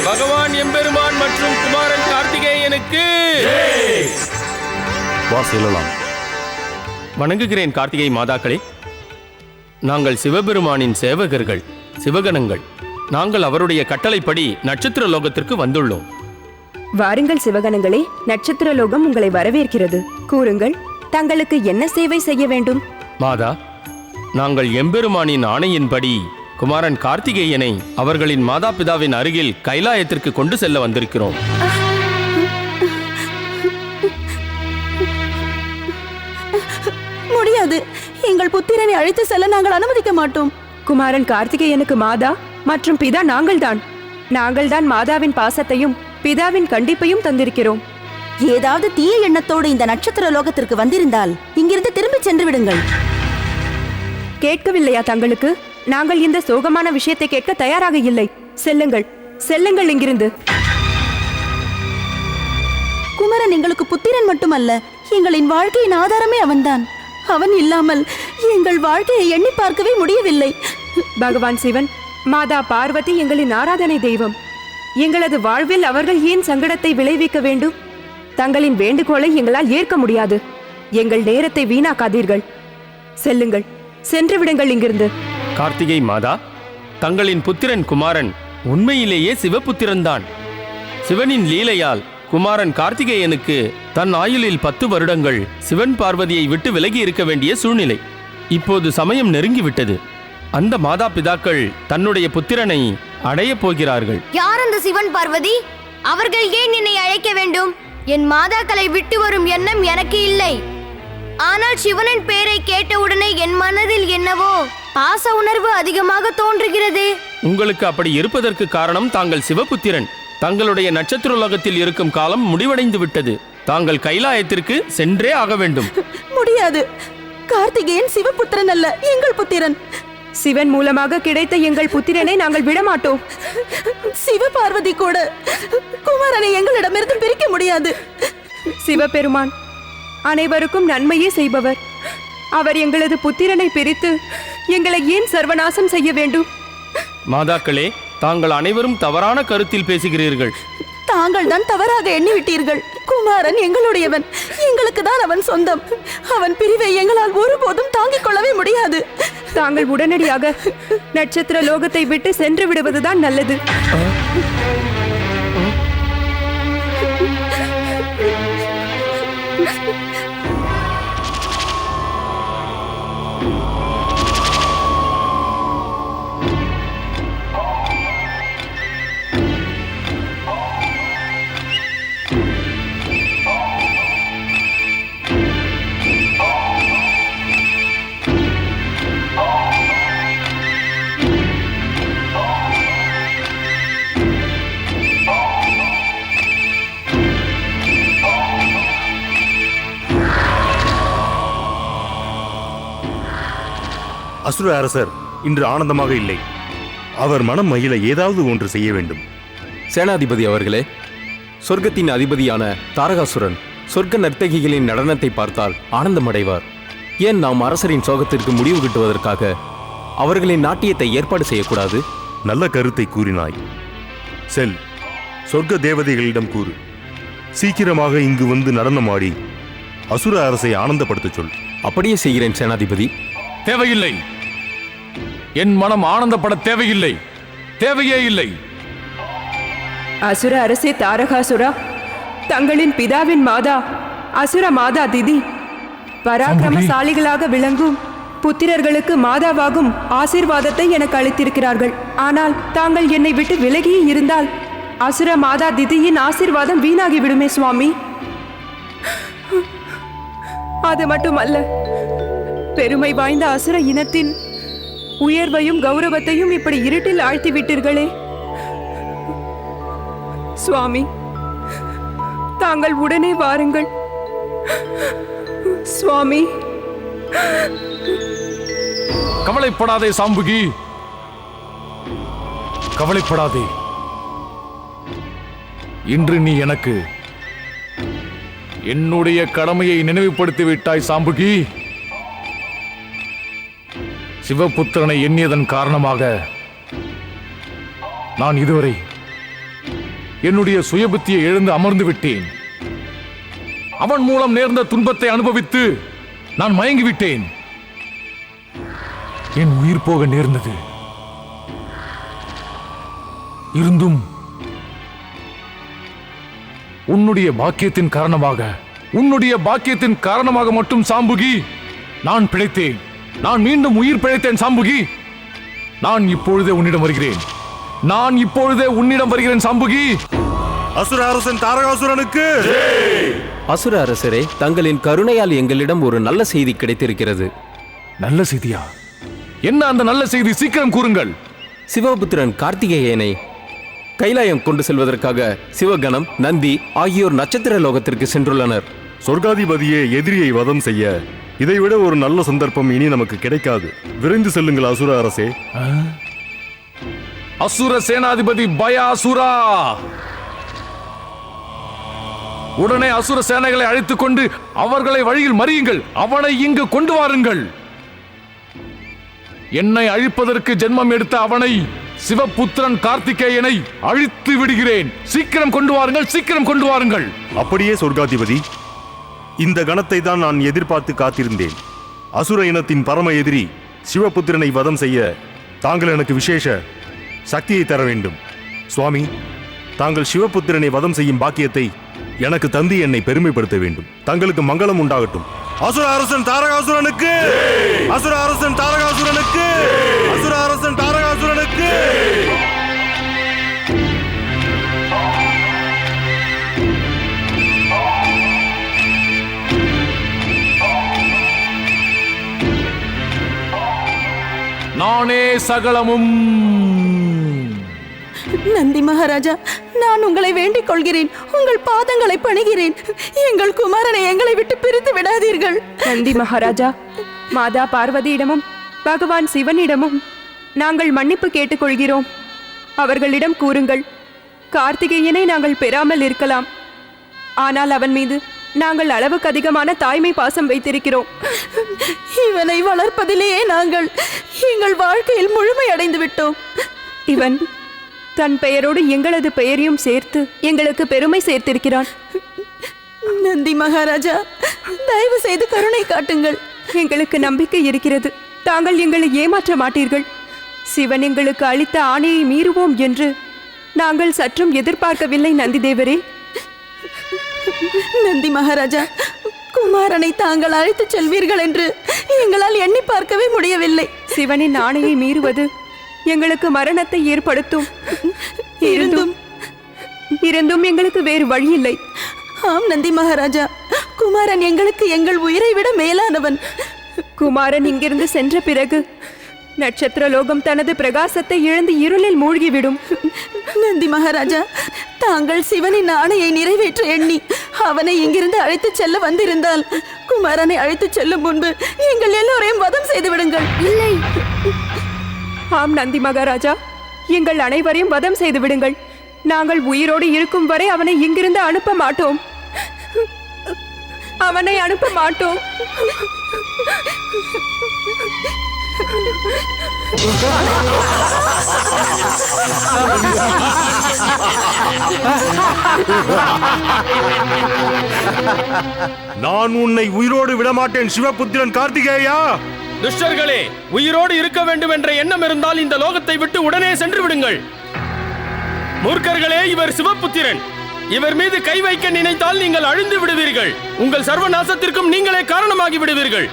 பகவான் எம்பெருமான் மற்றும் குமாரன் கார்த்திகேயனுக்கு. வா செல்லலாம். வணங்குகிறேன் கார்த்திகை மாதாக்களே. நாங்கள் சிவபெருமானின் சேவகர்கள், சிவகணங்கள். நாங்கள் அவருடைய கட்டளைப்படி நட்சத்திர லோகத்திற்கு வந்துள்ளோம். வாருங்கள் சிவகணங்களே, நட்சத்திர லோகம் உங்களை வரவேற்கிறது. கூறுங்கள், தங்களுக்கு என்ன சேவை செய்ய வேண்டும்? மாதா, நாங்கள் எம்பெருமானின் ஆணையின்படி குமாரன் கார்த்திகேயனை அவர்களின் மாதா பிதாவின் அருகில் கைலாயத்திற்கு கொண்டு செல்ல வந்திருக்கிறோம். முடியாது. எங்கள் புத்திரனை அழைத்து செல்ல நாங்கள் அனுமதிக்க மாட்டோம். குமாரன் கார்த்திகேயனுக்கு மாதா மற்றும் பிதா நாங்கள்தான். நாங்கள்தான் மாதாவின் பாசத்தையும் பிதாவின் கண்டிப்பையும் தந்திருக்கிறோம். ஏதாவது தீய எண்ணத்தோடு இந்த நட்சத்திர லோகத்திற்கு வந்திருந்தால் இங்கிருந்து திரும்பி சென்று விடுங்கள். கேட்கவில்லையா தங்களுக்கு? நாங்கள் இந்த சோகமான விஷயத்தை கேட்க தயாராக இல்லை. செல்லுங்கள், செல்லுங்கள் இங்கிருந்து. குமரன் எங்களுக்கு புத்திரன் மட்டுமல்ல, எங்களின் வாழ்க்கையின் ஆதாரமே அவன்தான். அவன் இல்லாமல் எங்கள் வாழ்க்கையை எண்ணி பார்க்கவே முடியவில்லை. பகவான் சிவன், மாதா பார்வதி எங்களின் ஆராதனை தெய்வம். எங்களது வாழ்வில் அவர்கள் ஏன் சங்கடத்தை விளைவிக்க வேண்டும்? தங்களின் வேண்டுகோளை எங்களால் ஏற்க முடியாது. எங்கள் நேரத்தை வீணாக்காதீர்கள். செல்லுங்கள், சென்று விடுங்கள் இங்கிருந்து. கார்த்திகை மாதா, தங்களின் புத்திரன் குமாரன் உண்மையிலேயே சிவபுத்திரன்தான். சிவனின் லீலையால் குமாரன் கார்த்திகேயனுக்கு தன் ஆயுளில் 10 வருடங்கள் சிவன் பார்வதியை விட்டு விலகி இருக்க வேண்டிய சூழ்நிலை. இப்போது சமயம் நெருங்கிவிட்டது. அந்த மாதா பிதாக்கள் தன்னுடைய புத்திரனை அடையப் போகிறார்கள். யார் அந்த சிவன் பார்வதி? அவர்கள் ஏன் என்னை அழைக்க வேண்டும்? என் மாதாக்களை விட்டு வரும் எண்ணம் எனக்கு இல்லை. ஆனால் சிவனின் பெயரை கேட்டவுடனே என் மனதில் என்னவோ பாச உணர்வு அதிகமாக தோன்றுகிறது. உங்களுக்கு அப்படி இருப்பதற்கு காரணம் தாங்கள் சிவபுத்திரன். தங்களுடைய நட்சத்திர உலகத்தில் இருக்கும் காலம் முடிவடைந்து விட்டது. தாங்கள் கைலாயத்திற்கு சென்றே ஆக வேண்டும். முடியாது. கார்த்திகேயன் சிவபுத்திரன் அல்ல, எங்கள் புத்திரன். சிவன் மூலமாக கிடைத்த எங்கள் புத்திரனை நாங்கள் விடமாட்டோம். சிவபார்வதி கூட குமாரனை எங்களிடமிருந்து பிரிக்க முடியாது. சிவபெருமான் அனைவருக்கும் நன்மையே செய்பவர். அவர் எங்களது புத்திரனை பிரித்து எங்களை ஏன் சர்வநாசம் செய்ய வேண்டும்? மாதாக்களே, தாங்கள் அனைவரும் தவறான கருத்தில் பேசுகிறீர்கள். தாங்கள் தான் தவறாக எண்ணிவிட்டீர்கள். குமாரன் எங்களுடையவன், எங்களுக்கு தான் அவன் சொந்தம். அவன் பிரிவை எங்களால் ஒருபோதும் தாங்கிக் கொள்ளவே முடியாது. தாங்கள் உடனடியாக நட்சத்திர லோகத்தை விட்டு சென்று விடுவதுதான் நல்லது. அசுர அரசர் இன்று ஆனந்தமாக இல்லை. அவர் மனம் மகிழ ஏதாவது ஒன்று செய்ய வேண்டும். சேனாதிபதி அவர்களே, சொர்க்கத்தின் அதிபதியான தாரகாசுரன் சொர்க்க நர்த்தகிகளின் நடனத்தை பார்த்தால் ஆனந்தமடைவார். ஏன் நாம் அரசரின் சோகத்திற்கு முடிவு கட்டுவதற்காக அவர்களின் நாட்டியத்தை ஏற்பாடு செய்யக்கூடாது? நல்ல கருத்தை கூறினாய். செல், சொர்க்க தேவதைகளிடம் கூறு. சீக்கிரமாக இங்கு வந்து நடனமாடி அசுர அரசை ஆனந்தப்படுத்தச் சொல். அப்படியே செய்கிறேன் சேனாதிபதி. தேவையில்லை. என் மனம் ஆனந்தப்பட தேவையில்லை. தேவையே இல்லை. அசுர அரசே தாரகாசுரா, தங்களின் பிதாவின் மாதா அசுர மாதா திதி பராக்கிரமசாலிகளாக விளங்கும் புத்திரர்களுக்கு மாதாவாகும் ஆசீர்வாதத்தை எனக்கு அளித்திருக்கிறார்கள். ஆனால் தாங்கள் என்னை விட்டு விலகி இருந்தால் அசுர மாதா திதியின் ஆசீர்வாதம் வீணாகி விடுமே சுவாமி. அது மட்டுமல்ல, பெருமை வாய்ந்த அசுர இனத்தின் உயர்வையும் கௌரவத்தையும் இப்படி இருட்டில் ஆழ்த்தி விட்டீர்களே சுவாமி. தாங்கள் உடனே வாருங்கள் சுவாமி. கவலைப்படாதே சாம்புகி, கவலைப்படாதே. இன்று நீ எனக்கு என்னுடைய கடமையை நினைவுபடுத்தி விட்டாய் சாம்புகி. சிவபுத்திரனை எண்ணியதன் காரணமாக நான் இதுவரை என்னுடைய சுயபுத்தியை எழுந்து அமர்ந்து விட்டேன். அவன் மூலம் நேர்ந்த துன்பத்தை அனுபவித்து நான் மயங்கிவிட்டேன். என் உயிர் போக நேர்ந்தது. இருந்தும் உன்னுடைய பாக்கியத்தின் காரணமாக மட்டும் சாம்புகி நான் பிழைத்தேன். நான் மீண்டும் உயிர் பிழைத்தேன் சாம்புகி. நான் இப்பொழுதே உன்னிடம் வருகிறேன் சாம்புகி. அசுர அரசன் தாரகாசுரனுக்கு. அசுர அரசரே, தங்களின் கருணையால் எங்களிடம் ஒரு நல்ல செய்தி கிடைத்திருக்கிறது. நல்ல செய்தியா? என்ன அந்த நல்ல செய்தி? சீக்கிரம் கூறுங்கள். சிவபுத்திரன் கார்த்திகேயனை கைலாயம் கொண்டு செல்வதற்காக சிவகணம், நந்தி ஆகியோர் நட்சத்திர லோகத்திற்கு சென்றுள்ளனர். சொர்க்காதிபதியே, எதிரியை வதம் செய்ய இதைவிட ஒரு நல்ல சந்தர்ப்பம் இனி நமக்கு கிடைக்காது. விரைந்து செல்லுங்கள் அசுர அரசே. அசுர சேனாதிபதி பயாசுரா, உடனே அசுர சேனைகளை அழைத்துக் கொண்டு அவர்களை வழியில் மறியுங்கள். அவனை இங்கு கொண்டு வாருங்கள். என்னை அழிப்பதற்கு ஜென்மம் எடுத்த அவனை, சிவபுத்திரன் கார்த்திகேயனை அழித்து விடுகிறேன். சீக்கிரம் கொண்டு வாருங்கள், சீக்கிரம் கொண்டு வாருங்கள். அப்படியே சொர்க்காதிபதி, இந்த கணத்தை தான் நான் எதிர்பார்த்து காத்திருந்தேன். அசுர இனத்தின் பரம எதிரி சிவபுத்திரனை வதம் செய்ய தாங்கள் எனக்கு விசேஷ சக்தியை தர வேண்டும். சுவாமி, தாங்கள் சிவபுத்திரனை வதம் செய்யும் பாக்கியத்தை எனக்கு தந்து என்னை பெருமைப்படுத்த வேண்டும். தங்களுக்கு மங்களம் உண்டாகட்டும். அசுர அரசன் தாரகாசுரனுக்கு, அசுர அரசன் தாரகாசுரனுக்கு, அசுர அரசன் தாரகாசுரனுக்கு. நானே சகலமும். நந்தி மகாராஜா, நான் உங்களை வேண்டிக் கொள்கிறேன். உங்கள் பாதங்களை பணிகிறேன். எங்கள் குமாரனை எங்களை விட்டு பிரித்து விடாதீர்கள். நந்தி மகாராஜா, மாதா பார்வதியிடமும் பகவான் சிவனிடமும் நாங்கள் மன்னிப்பு கேட்டுக்கொள்கிறோம். அவர்களிடம் கூறுங்கள், கார்த்திகேயனை நாங்கள் பெறாமல் இருக்கலாம், ஆனால் அவன் மீது நாங்கள் அளவுக்கு அதிகமான தாய்மை பாசம் வைத்திருக்கிறோம். இவனை வளர்ப்பதிலேயே நாங்கள் எங்கள் வாழ்க்கையில் முழுமையடைந்து விட்டோம். இவன் தன் பெயரோடு எங்களது பெயரையும் சேர்த்து எங்களுக்கு பெருமை சேர்த்திருக்கிறான். நந்தி மகாராஜா, தயவு செய்து கருணை காட்டுங்கள். எங்களுக்கு நம்பிக்கை இருக்கிறது. தாங்கள் எங்களை ஏமாற்ற மாட்டீர்கள். சிவன் எங்களுக்கு அளித்த ஆணையை மீறுவோம் என்று நாங்கள் சற்றும் எதிர்பார்க்கவில்லை நந்தி தேவரே. நந்தி மகாராஜா, குமாரனை தாங்கள் அழைத்துச் செல்வீர்கள் என்று எங்களால் எண்ணி பார்க்கவே முடியவில்லை. சிவனின் ஆணையை மீறுவது எங்களுக்கு மரணத்தை ஏற்படுத்தும். இருந்தும் எங்களுக்கு வேறு வழி இல்லை. ஆம் நந்தி மகாராஜா, குமாரன் எங்களுக்கு எங்கள் உயிரை விட மேலானவன். குமாரன் இங்கிருந்து சென்ற பிறகு நட்சத்திர லோகம் தனது பிரகாசத்தை இழந்து இருளில் மூழ்கிவிடும். நந்தி மகாராஜா, தாங்கள் சிவனின் ஆணையை நிறைவேற்ற எண்ணி அவனை இங்கிருந்து அழைத்து செல்ல வந்திருந்தால் குமாரனை அழைத்து செல்லும் முன்பு எங்கள் எல்லோரையும் வதம் செய்து விடுங்கள். இல்லை. ஆம் நந்தி மகாராஜா, எங்கள் அனைவரையும் வதம் செய்து விடுங்கள். நாங்கள் உயிரோடு இருக்கும் வரை அவனை இங்கிருந்து அனுப்ப மாட்டோம். அவனை அனுப்ப மாட்டோம். நான் உன்னை உயிரோடு விடமாட்டேன் சிவபுத்திரன் கார்த்திகேயா. துஷ்டர்களே, உயிரோடு இருக்க வேண்டும் என்ற எண்ணம் இருந்தால் இந்த லோகத்தை விட்டு உடனே சென்று விடுங்கள். மூர்க்கர்களே, இவர் சிவபுத்திரன். இவர் மீது கை வைக்க நினைத்தால் நீங்கள் அழிந்து விடுவீர்கள். உங்கள் சர்வநாசத்திற்கும் நீங்களே காரணமாகி விடுவீர்கள்.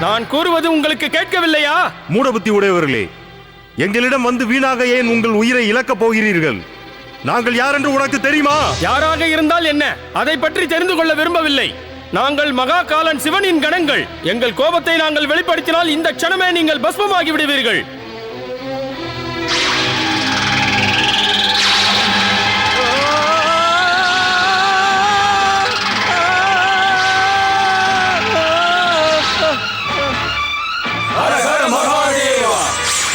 நான் கூறுவது உங்களுக்கு கேட்கவில்லையா? மூடபுத்தி உடையவர்களே, எங்களிடம் வந்து வீணாக ஏன் உங்கள் உயிரை இழக்கப் போகிறீர்கள்? நாங்கள் யார் என்று உனக்கு தெரியுமா? யாராக இருந்தால் என்ன, அதை பற்றி தெரிந்து கொள்ள விரும்பவில்லை. நாங்கள் மகா காலன் சிவனின் கணங்கள். எங்கள் கோபத்தை நாங்கள் வெளிப்படுத்தினால் இந்த க்ஷணமே நீங்கள் பஸ்மமாகி விடுவீர்கள். ஹர ஹர மகாதேவா,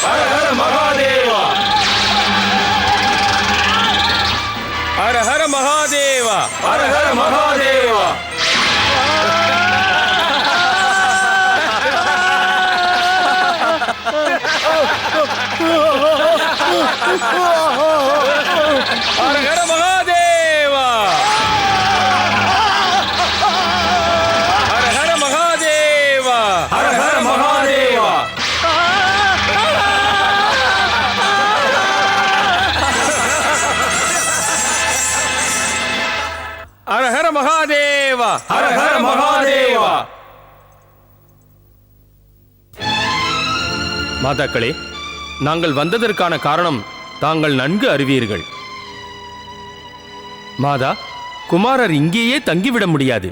ஹர ஹர மகாதேவா, ஹர ஹர மகாதேவா, ஹர ஹர மகாதேவா. ஹர ஹர மகாதேவா, ஹர ஹர மகாதேவா, ஹர ஹர மகாதேவா. ஹர ஹர மகாதேவா, ஹர ஹர மகாதேவா. மாதாக்களே, நாங்கள் வந்ததற்கான காரணம் தாங்கள் நன்கு அறிவீர்கள். மாதா, குமாரர் இங்கேயே தங்கிவிட முடியாது.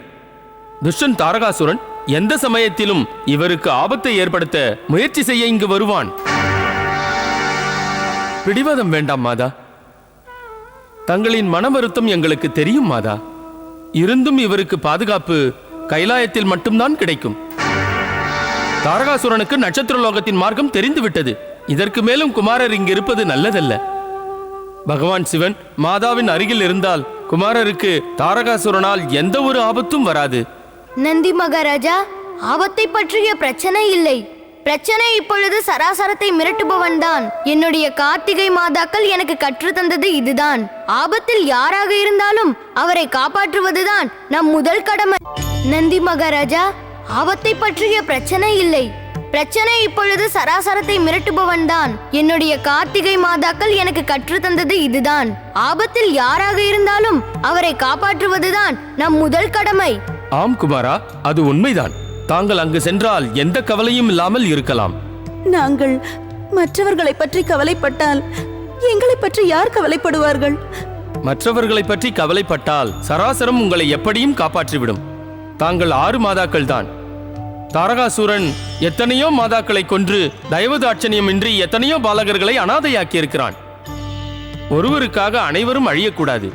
துஷ்டன் தாரகாசுரன் எந்த சமயத்திலும் இவருக்கு ஆபத்தை ஏற்படுத்த முயற்சி செய்ய இங்கு வருவான். பிடிவாதம் வேண்டாம் மாதா. தங்களின் மன வருத்தம் எங்களுக்கு தெரியும் மாதா. இருந்தும் இவருக்கு பாதுகாப்பு கைலாயத்தில் மட்டும்தான் கிடைக்கும். தாரகாசுரனுக்கு நட்சத்திர லோகத்தின் மார்க்கம் தெரிந்துவிட்டது. இதற்கு மேலும் குமாரர் இங்கு இருப்பது நல்லதல்ல. பகவான் சிவன் மாதாவின் அருகில் இருந்தால் குமாரருக்கு தாரகாசுரனால் எந்த ஒரு ஆபத்தும் வராது. நந்தி மகாராஜா, ஆபத்தை பற்றிய பிரச்சனை இல்லை. பிரச்சனை இப்பொழுது சராசரத்தை மிரட்டுபவன் தான். என்னுடைய கார்த்திகை மாதாக்கள் எனக்கு கற்றுத்தந்தது இதுதான். ஆபத்தில் யாராக இருந்தாலும் அவரை காப்பாற்றுவதுதான் நம் முதல் கடமை. நந்தி மகாராஜா, ஆபத்தை பற்றிய பிரச்சனை இல்லை. பிரச்சனை இப்பொழுது சராசரத்தை மிரட்டுபவன் தான். என்னுடைய கார்த்திகை மாதாக்கள் எனக்கு கற்றுத்தந்தது இதுதான். ஆபத்தில் யாராக இருந்தாலும் அவரை காப்பாற்றுவதுதான் நம் முதல் கடமை. ஆம் குமாரா, அது உண்மைதான். தாங்கள் அங்கு சென்றால் எந்த கவலையும் இல்லாமல் இருக்கலாம். நாங்கள் மற்றவர்களை பற்றி கவலைப்பட்டால் எங்களை பற்றி யார் கவலைப்படுவார்கள்? மற்றவர்களை பற்றி கவலைப்பட்டால் சராசரம் உங்களை எப்படியும் காப்பாற்றிவிடும். தாங்கள் 6 மாதாக்கள் தான். தாரகாசுரன் எத்தனையோ மாதாக்களை கொன்று தயவுதாட்சணியமின்றி எத்தனையோ பாலகர்களை அனாதையாக்கி இருக்கிறான். ஒருவருக்காக அனைவரும் அழியக்கூடாது.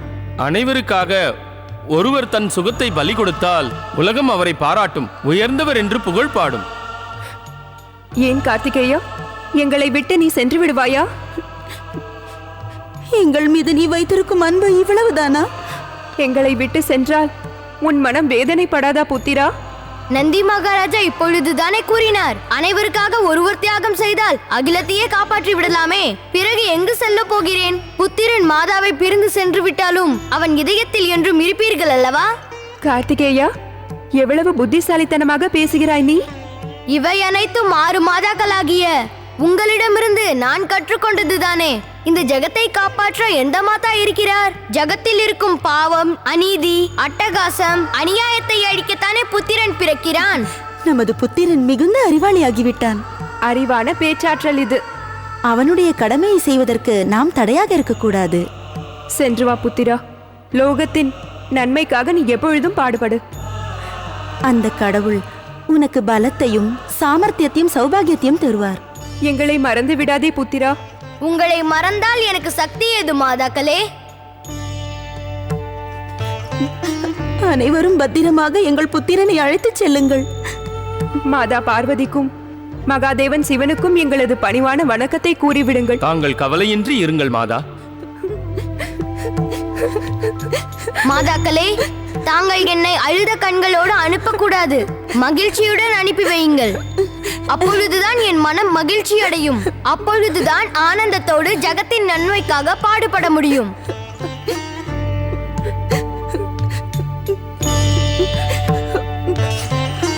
அனைவருக்காக ஒருவர் தன் சுகத்தை பலி கொடுத்தால் உலகம் அவரை பாராட்டும், உயர்ந்தவர் என்று புகழ் பாடும். ஏன் கார்த்திகேயா, எங்களை விட்டு நீ சென்று விடுவாயா? எங்கள் மீது நீ வைத்திருக்கும் அன்பு இவ்வளவுதானா? எங்களை விட்டு சென்றால் உன் மனம் வேதனைப்படாதா புத்திரா? நந்தி மகாராஜா இப்பொழுதுதானே கூறினார், அனைவருக்காக ஒருவர் தியாகம் செய்தால் அகிலத்தையே காப்பாற்றி விடலாமே. பிறகு எங்கு செல்ல போகிறேன்? புத்திரன் மாதாவை பிரிந்து சென்று விட்டாலும் அவன் இதயத்தில் என்றும் இருப்பீர்கள் அல்லவா? கார்த்திகேயா, எவ்வளவு புத்திசாலித்தனமாக பேசுகிறாய் நீ. இவை அனைத்தும் 6 மாதாக்களாகிய உங்களிடமிருந்து நான் கற்றுக்கொண்டதுதானே. இந்த ஜகத்தை காப்பாற்ற எந்த மாதா இருக்கிறார்? ஜகத்தில் இருக்கும் பாவம், அநீதி, அட்டகாசம், அநியாயத்தை அழிக்கத்தானே புத்திரன் பிறக்கிறான். நமது புத்திரன் மிகுந்த அறிவாளியாகிவிட்டான். அறிவான பேச்சாற்றல் இது. அவனுடைய கடமையை செய்வதற்கு நாம் தடையாக இருக்கக்கூடாது. சென்று வா புத்திரா. லோகத்தின் நன்மைக்காக நீ எப்பொழுதும் பாடுபடு. அந்த கடவுள் உனக்கு பலத்தையும் சாமர்த்தியத்தையும் சௌபாகியத்தையும் தருவார். எங்களை மறந்து விடாதே புத்திரா. உங்களை மறந்தால் எனக்கு சக்தி ஏது மாதாக்களே? அனைவரும் பத்திரமாக எங்கள் புத்திரனை அழைத்துச் செல்லுங்கள். மாதா பார்வதிக்கும் மகாதேவன் சிவனுக்கும் எங்களது பணிவான வணக்கத்தை கூறிவிடுங்கள். தாங்கள் கவலையின்றி இருங்கள் மாதா. மாதாக்களே, தாங்கள் என்னை அழுத கண்களோடு அனுப்பக்கூடாது. மகிழ்ச்சியுடன் அனுப்பி வையுங்கள். அப்பொழுதுதான் என் மனம் மகிழ்ச்சி அடையும். அப்பொழுதுதான் ஆனந்தத்தோடு ஜகத்தின் நன்மைக்காக பாடுபட முடியும்.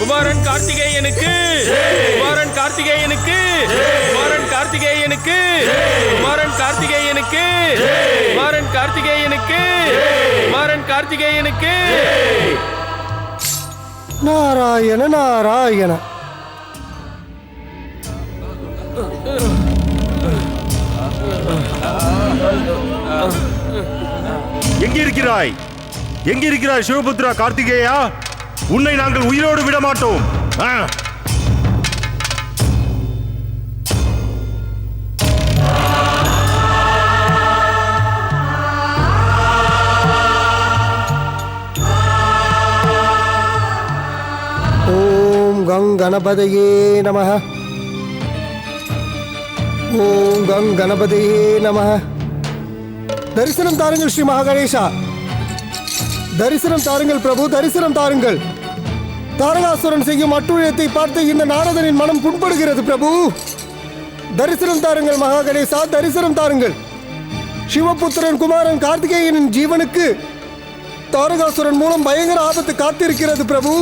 குமாரன் கார்த்திகேயனுக்கு, குமாரன் கார்த்திகேயனுக்கு, குமாரன் கார்த்திகேயனுக்கு, குமாரன் கார்த்திகேயனுக்கு, குமாரன் கார்த்திகேயனுக்கு, குமாரன் கார்த்திகேயனுக்கு. நாராயண நாராயண. எங்கிருக்கிறாய்? எங்கிருக்கிறாய் சிவபுத்திரா கார்த்திகேயா? உன்னை நாங்கள் உயிரோடு விட மாட்டோம். ஓம் கங்கணபதையே நமஹ. ஓம் கங்கணபதையே நமஹ. தரிசனம் தாருங்கள் ஸ்ரீ மகாகணேசா. தரிசனம் தாருங்கள் பிரபு, தரிசனம் தாருங்கள். தாரகாசுரன் செய்யும் அட்டுழியத்தை பார்த்து இந்த நாரதனின் மனம் புண்படுகிறது பிரபு. தரிசனம் தாருங்கள் மகாகணேசா, தரிசனம் தாருங்கள். சிவபுத்திரன் குமாரன் கார்த்திகேயனின் ஜீவனுக்கு தாரகாசுரன் மூலம் பயங்கர ஆபத்து காத்திருக்கிறது பிரபு.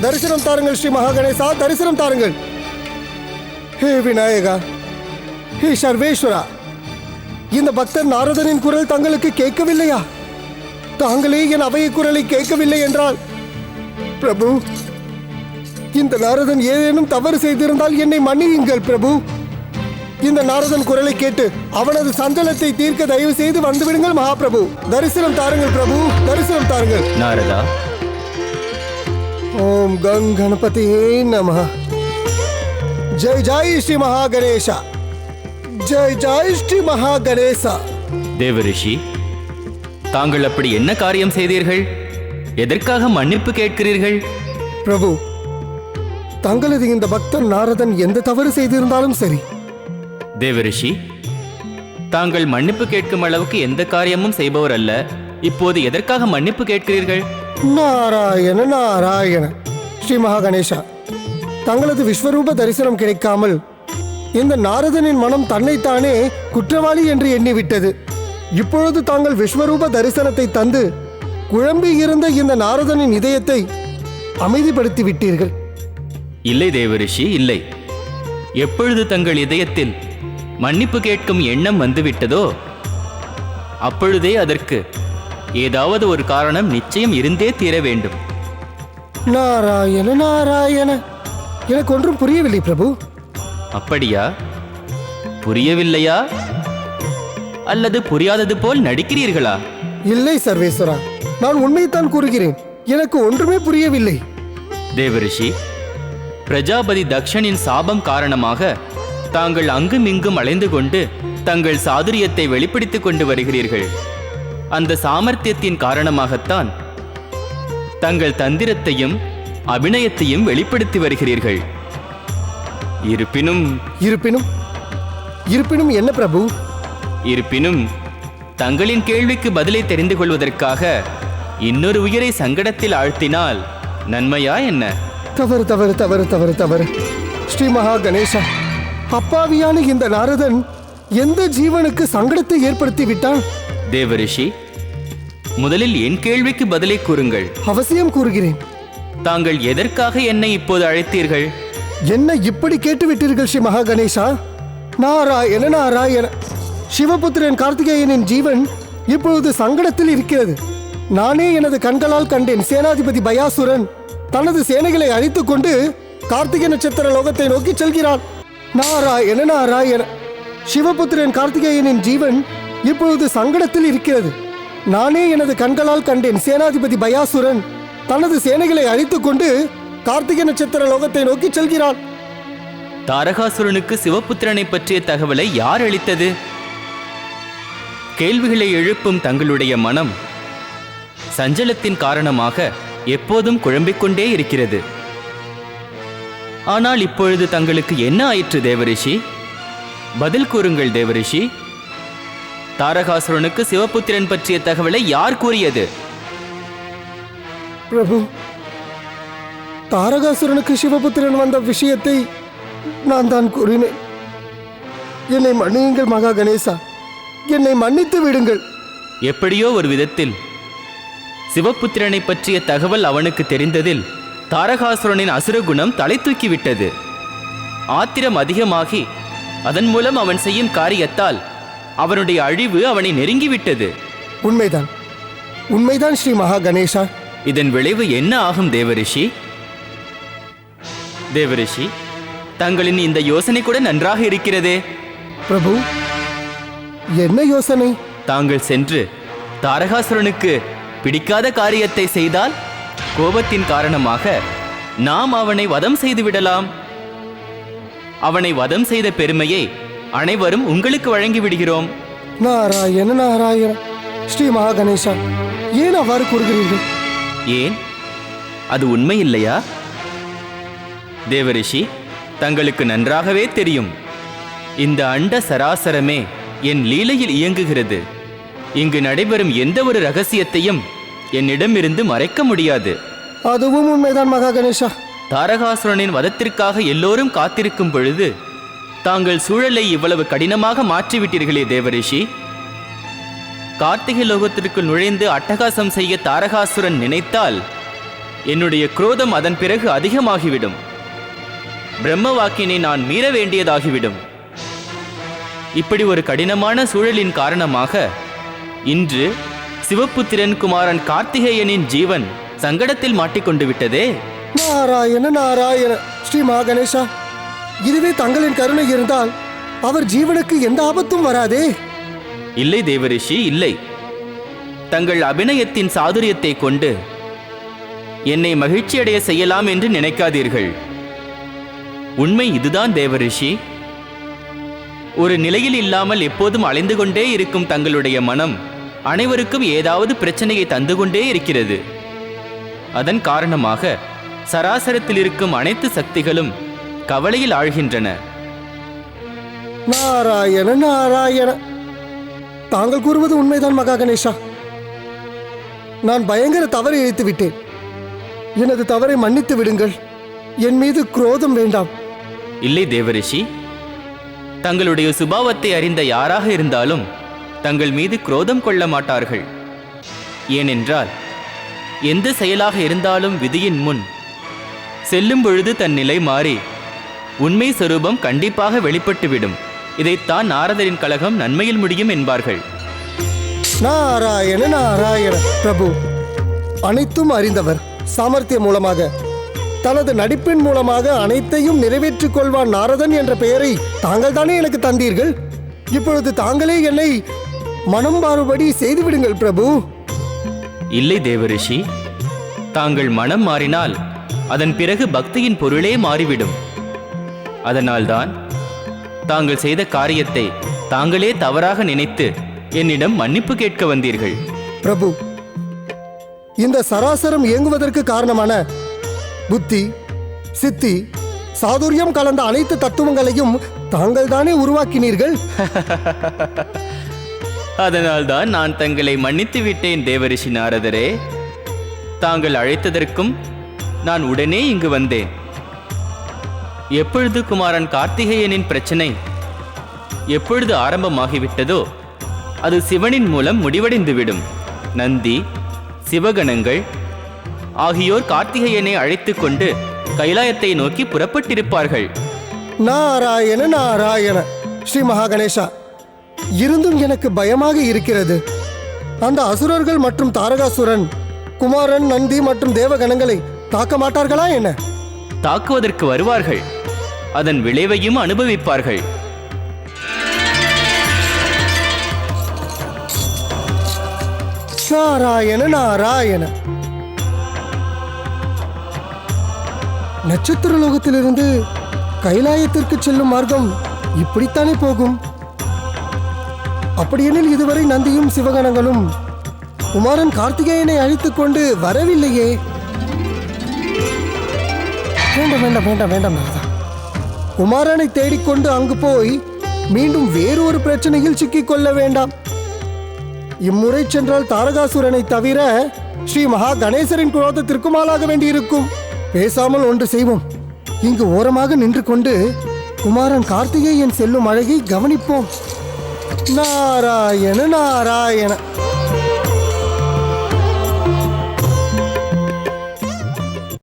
தரிசனம் தாருங்கள் ஸ்ரீ மகாகணேசா, தரிசனம் தாருங்கள். ஹே விநாயகா, ஹே சர்வேஸ்வரா, இந்த பக்தர் நாரதனின் குரல் தங்களுக்கு கேட்கவில்லையா? தாங்களே என் அவைய குரலை கேட்கவில்லை என்றால் பிரபு, இந்த நாரதன் ஏதேனும் தவறு செய்திருந்தால் என்னை மன்னியுங்கள் பிரபு. இந்த நாரதன் குரலை கேட்டு அவனது சஞ்சலத்தை தீர்க்க தயவு செய்து வந்துவிடுங்கள் மகாபிரபு. தரிசனம் தாருங்கள் பிரபு, தரிசனம் தாருங்கள். நாரதா, ஓம் கங்கணபதியே நமஹ. ஜெய் ஜெய் ஸ்ரீ மகாகணேசா, ஜெய் ஜெய் ஸ்ரீ மகாகணேசா. தேவரிஷி, தாங்கள் அப்படி என்ன காரியம் செய்தீர்கள்? எதற்காக மன்னிப்பு கேட்கிறீர்கள்? பிரபு, தங்களது இந்த பக்தன் நாரதன் எந்த தவறு செய்திருந்தாலும் சரி. தேவரிஷி, தாங்கள் மன்னிப்பு கேட்கும் அளவுக்கு எந்த காரியமும் செய்பவர் அல்ல. இப்போது எதற்காக மன்னிப்பு கேட்கிறீர்கள்? நாராயண நாராயண. ஸ்ரீ மகாகணேசா, தங்களது விஸ்வரூப தரிசனம் கிடைக்காமல் இந்த நாரதனின் மனம் தன்னைத்தானே குற்றவாளி என்று எண்ணிவிட்டது. இப்பொழுது தாங்கள் விஸ்வரூப தரிசனத்தை தந்து குழம்பி இருந்த இந்த நாரதனின் இதயத்தை அமைதிப்படுத்தி விட்டீர்கள். இல்லை தேவரிஷி, இல்லை. எப்பொழுது தங்கள் இதயத்தில் மன்னிப்பு கேட்கும் எண்ணம் வந்துவிட்டதோ அப்பொழுதே அதற்கு ஏதாவது ஒரு காரணம் நிச்சயம் இருந்தே தீர வேண்டும். நாராயண நாராயண. எனக்கு ஒன்றும் புரியவில்லை பிரபு. அப்படியா? புரியவில்லையா? அல்லது புரியாதது போல் நடிக்கிறீர்களா? இல்லை சர்வேஸ்வரா, நான் உண்மையைத்தான் கூறுகிறேன். எனக்கு ஒன்றுமே புரியவில்லை. தேவரிஷி, பிரஜாபதி தக்ஷனின் சாபம் காரணமாக தாங்கள் அங்குமிங்கும் அலைந்து கொண்டு தங்கள் சாதுரியத்தை வெளிப்படுத்திக் கொண்டு வருகிறீர்கள். அந்த சாமர்த்தியத்தின் காரணமாகத்தான் தங்கள் தந்திரத்தையும் அபிநயத்தையும் வெளிப்படுத்தி வருகிறீர்கள். இருப்பினும் இருப்பினும் இருப்பினும் என்ன பிரபு? இருப்பினும் தங்களின் கேள்விக்கு பதிலை தெரிந்து கொள்வதற்காக இன்னொரு உயிரை சங்கடத்தில் ஆழ்த்தினால் நன்மையா என்ன? தவறு தவறு தவறு தவறு தவறு. ஸ்ரீ மகா கணேசா, அப்பாவியான இந்த நாரதன் எந்த ஜீவனுக்கு சங்கடத்தை ஏற்படுத்தி விட்டான்? தேவரிஷி, முதலில் என் கேள்விக்கு பதிலை கூறுங்கள். அவசியம் கூறுகிறேன். தாங்கள் எதற்காக என்னை இப்போது அழைத்தீர்கள்? என்ன இப்படி கேட்டு விட்டீர்கள் ஸ்ரீ மகா கணேசா? நாராயண நாராயண. சிவபுத்திரன் கார்த்திகேயனின் ஜீவன் இப்பொழுது சங்கடத்தில் இருக்கிறது. நானே எனது கண்களால் கண்டேன். சேனாதிபதி பயாசுரன் தனது சேனைகளை அழித்துக் கொண்டு கார்த்திகை நட்சத்திர லோகத்தை நோக்கி செல்கிறான். நாராயண நாராயண. சிவபுத்திரன் கார்த்திகேயனின் ஜீவன் இப்பொழுது சங்கடத்தில் இருக்கிறது. நானே எனது கண்களால் கண்டேன். சேனாதிபதி பயாசுரன் தனது சேனைகளை அழித்துக் கொண்டு கார்த்திகை நட்சத்திர லோகத்தை நோக்கி செல்கிறான். தாரகாசுரனுக்கு சிவபுத்திரனை பற்றிய தகவலை யார் அளித்தது? கேள்விகளை எழுப்பும் தங்களுடைய மனம் சஞ்சலத்தின் காரணமாக எப்போதும் குழம்பிக் கொண்டே இருக்கிறது. ஆனால் இப்பொழுது தங்களுக்கு என்ன ஆயிற்று தேவரிஷி? பதில் கூறுங்கள் தேவரிஷி. தாரகாசுரனுக்கு சிவபுத்திரன் பற்றிய தகவலை யார் கூறியது? பிரபு, தாரகாசுரனுக்கு சிவபுத்திரன் வந்த விஷயத்தை நான் தான் கூறினேன். என்னை மன்னியுங்கள் மகா கணேசா, என்னை மன்னித்து விடுங்கள். எப்படியோ ஒரு விதத்தில் சிவபுத்திரனை பற்றிய தகவல் அவனுக்கு தெரிந்ததில் தாரகாசுரனின் அசுரகுணம் தலை தூக்கிவிட்டது. ஆத்திரம் அதிகமாகி அதன் மூலம் அவன் செய்யும் காரியத்தால் அவனுடைய அழிவு அவனை நெருங்கிவிட்டது. உண்மைதான், உண்மைதான் ஸ்ரீ மகா கணேசா. இதன் விளைவு என்ன ஆகும் தேவரிஷி? தேவரிஷி, தங்களின் இந்த யோசனை கூட நன்றாக இருக்கிறதே. பிரபு, என்ன யோசனை? தாங்கள் சென்று தாரகாசுரனுக்கு பிடிக்காத காரியத்தை செய்தால் கோபத்தின் காரணமாக நாம் அவனை வதம் செய்து விடலாம். அவனை வதம் செய்த பெருமையை அனைவரும் உங்களுக்கு வழங்கி விடுகிறோம். நாராயண நாராயண. ஸ்ரீ மகா கணேசா, ஏன் அவ்வாறு கூறுகிறீர்கள்? ஏன், அது உண்மை இல்லையா? தேவரிஷி, தங்களுக்கு நன்றாகவே தெரியும், இந்த அண்ட சராசரமே என் லீலையில் இயங்குகிறது. இங்கு நடைபெறும் எந்த ஒரு ரகசியத்தையும் என்னிடமிருந்து மறைக்க முடியாது. அதுவும் உண்மைதான் மகா கணேசா. தாரகாசுரனின் வதத்திற்காக எல்லோரும் காத்திருக்கும் பொழுது தாங்கள் சூழலை இவ்வளவு கடினமாக மாற்றிவிட்டீர்களே தேவரிஷி. கார்த்திகை லோகத்திற்குள் நுழைந்து அட்டகாசம் செய்ய தாரகாசுரன் நினைத்தால் என்னுடைய குரோதம் அதன் பிறகு அதிகமாகிவிடும். பிரம்ம வாக்கினை நான் மீற வேண்டியதாகிவிடும். இப்படி ஒரு கடினமான சூழலின் காரணமாக இன்று சிவபுத்திரன் குமாரன் கார்த்திகேயனின் ஜீவன் சங்கடத்தில் மாட்டிக்கொண்டு விட்டதே. நாராயண நாராயண. ஸ்ரீ மகா கணேசா, இதுவே தங்களின் கருணை இருந்தால் அவர் ஜீவனுக்கு எந்த ஆபத்தும் வராதே. இல்லை தேவரிஷி, இல்லை. தங்கள் அபிநயத்தின் சாதுரியத்தை கொண்டு என்னை மகிழ்ச்சியடைய செய்யலாம் என்று நினைக்காதீர்கள். உண்மை இதுதான் தேவரிஷி. ஒரு நிலையில் இல்லாமல் எப்போதும் அலைந்து கொண்டே இருக்கும் தங்களுடைய மனம் அனைவருக்கும் ஏதாவது பிரச்சனையை தந்து கொண்டே இருக்கிறது. அதன் காரணமாக சராசரத்தில் இருக்கும் அனைத்து சக்திகளும் கவலையில் ஆழ்கின்றன. நாராயண நாராயண. தாங்கள் கூறுவது உண்மைதான் மகா கணேசா. நான் பயங்கர தவறை இழைத்து விட்டேன். எனது தவறை மன்னித்து விடுங்கள். என் மீது குரோதம் வேண்டாம். இல்லை தேவரிஷி, தங்களுடைய சுபாவத்தை அறிந்த யாராக இருந்தாலும் தங்கள் மீது குரோதம் கொள்ள மாட்டார்கள். ஏனென்றால் எந்த செயலாக இருந்தாலும் விதியின் முன் செல்லும் பொழுது தன் நிலை மாறி உண்மை சொரூபம் கண்டிப்பாக வெளிப்பட்டுவிடும். இதைத்தான் நாரதரின் கலகம் நன்மையில் முடியும் என்பார்கள். நாராயண நாராயண. பிரபு, அனைத்தும் அறிந்தவர். சாமர்த்தியம் மூலமாக, தனது நடிப்பின் மூலமாக அனைத்தையும் நிறைவேற்றிக் கொள்வான் நாரதன் என்ற பெயரை தாங்கள் தானே எனக்கு தந்தீர்கள். இப்பொழுது தாங்களே என்னை மனம் மாறுபடி செய்துவிடுங்கள் பிரபு. இல்லை தேவரிஷி, தாங்கள் மனம் மாறினால் அதன் பிறகு பக்தியின் பொருளே மாறிவிடும். அதனால்தான் தாங்கள் செய்த காரியத்தை தாங்களே தவறாக நினைத்து என்னிடம் மன்னிப்பு கேட்க வந்தீர்கள். பிரபு, இந்த சராசரம் இயங்குவதற்கு காரணமான புத்தி, சித்தி, சாதுரியம் கலந்த அனைத்து தத்துவங்களையும் தாங்கள் தானே உருவாக்கினீர்கள். அதனால்தான் நான் தங்களை மன்னித்து விட்டேன் தேவரிஷி நாரதரே. தாங்கள் அழைத்ததற்கும் நான் உடனே இங்கு வந்தேன். எப்பொழுது குமாரன் கார்த்திகேயனின் பிரச்சனை எப்பொழுது ஆரம்பமாகிவிட்டதோ அது சிவனின் மூலம் முடிவடைந்துவிடும். நந்தி, சிவகணங்கள் ஆகியோர் கார்த்திகேயனை அழைத்து கொண்டு கைலாயத்தை நோக்கி புறப்பட்டிருப்பார்கள். நாராயண நாராயண. ஸ்ரீ மகா கணேசா, இருந்தும் எனக்கு பயமாக இருக்கிறது. அந்த அசுரர்கள் மற்றும் தாரகாசுரன் குமாரன், நந்தி மற்றும் தேவகணங்களை தாக்க மாட்டார்களா என்ன? தாக்குவதற்கு வருவார்கள். அதன் விளைவையும் அனுபவிப்பார்கள். நாராயண நாராயண. நட்சத்திர லோகத்திலிருந்து கைலாயத்திற்கு செல்லும் மார்க்கம் இப்படித்தானே போகும்? அப்படியெனில் இதுவரை நந்தியும் சிவகணங்களும் குமாரன் கார்த்திகேயனை அழைத்துக் கொண்டு வரவில்லையே. வேண்டாம் வேண்டாம் வேண்டாம் வேண்டாம் நாரதா. குமாரனை தேடிக்கொண்டு அங்கு போய் மீண்டும் வேறு ஒரு பிரச்சனையில் சிக்கிக் கொள்ள வேண்டாம். இம்முறை சென்றால் தாரகாசுரனை தவிர ஸ்ரீ மகா கணேசரின் குரோதத்திற்கும் ஆளாக வேண்டியிருக்கும். பேசாமல் ஒன்று செய்வோம். இங்கு ஓரமாக நின்று கொண்டு குமாரன் கார்த்திகேயன் செல்லும் அழகை கவனிப்போம். நாராயண நாராயண.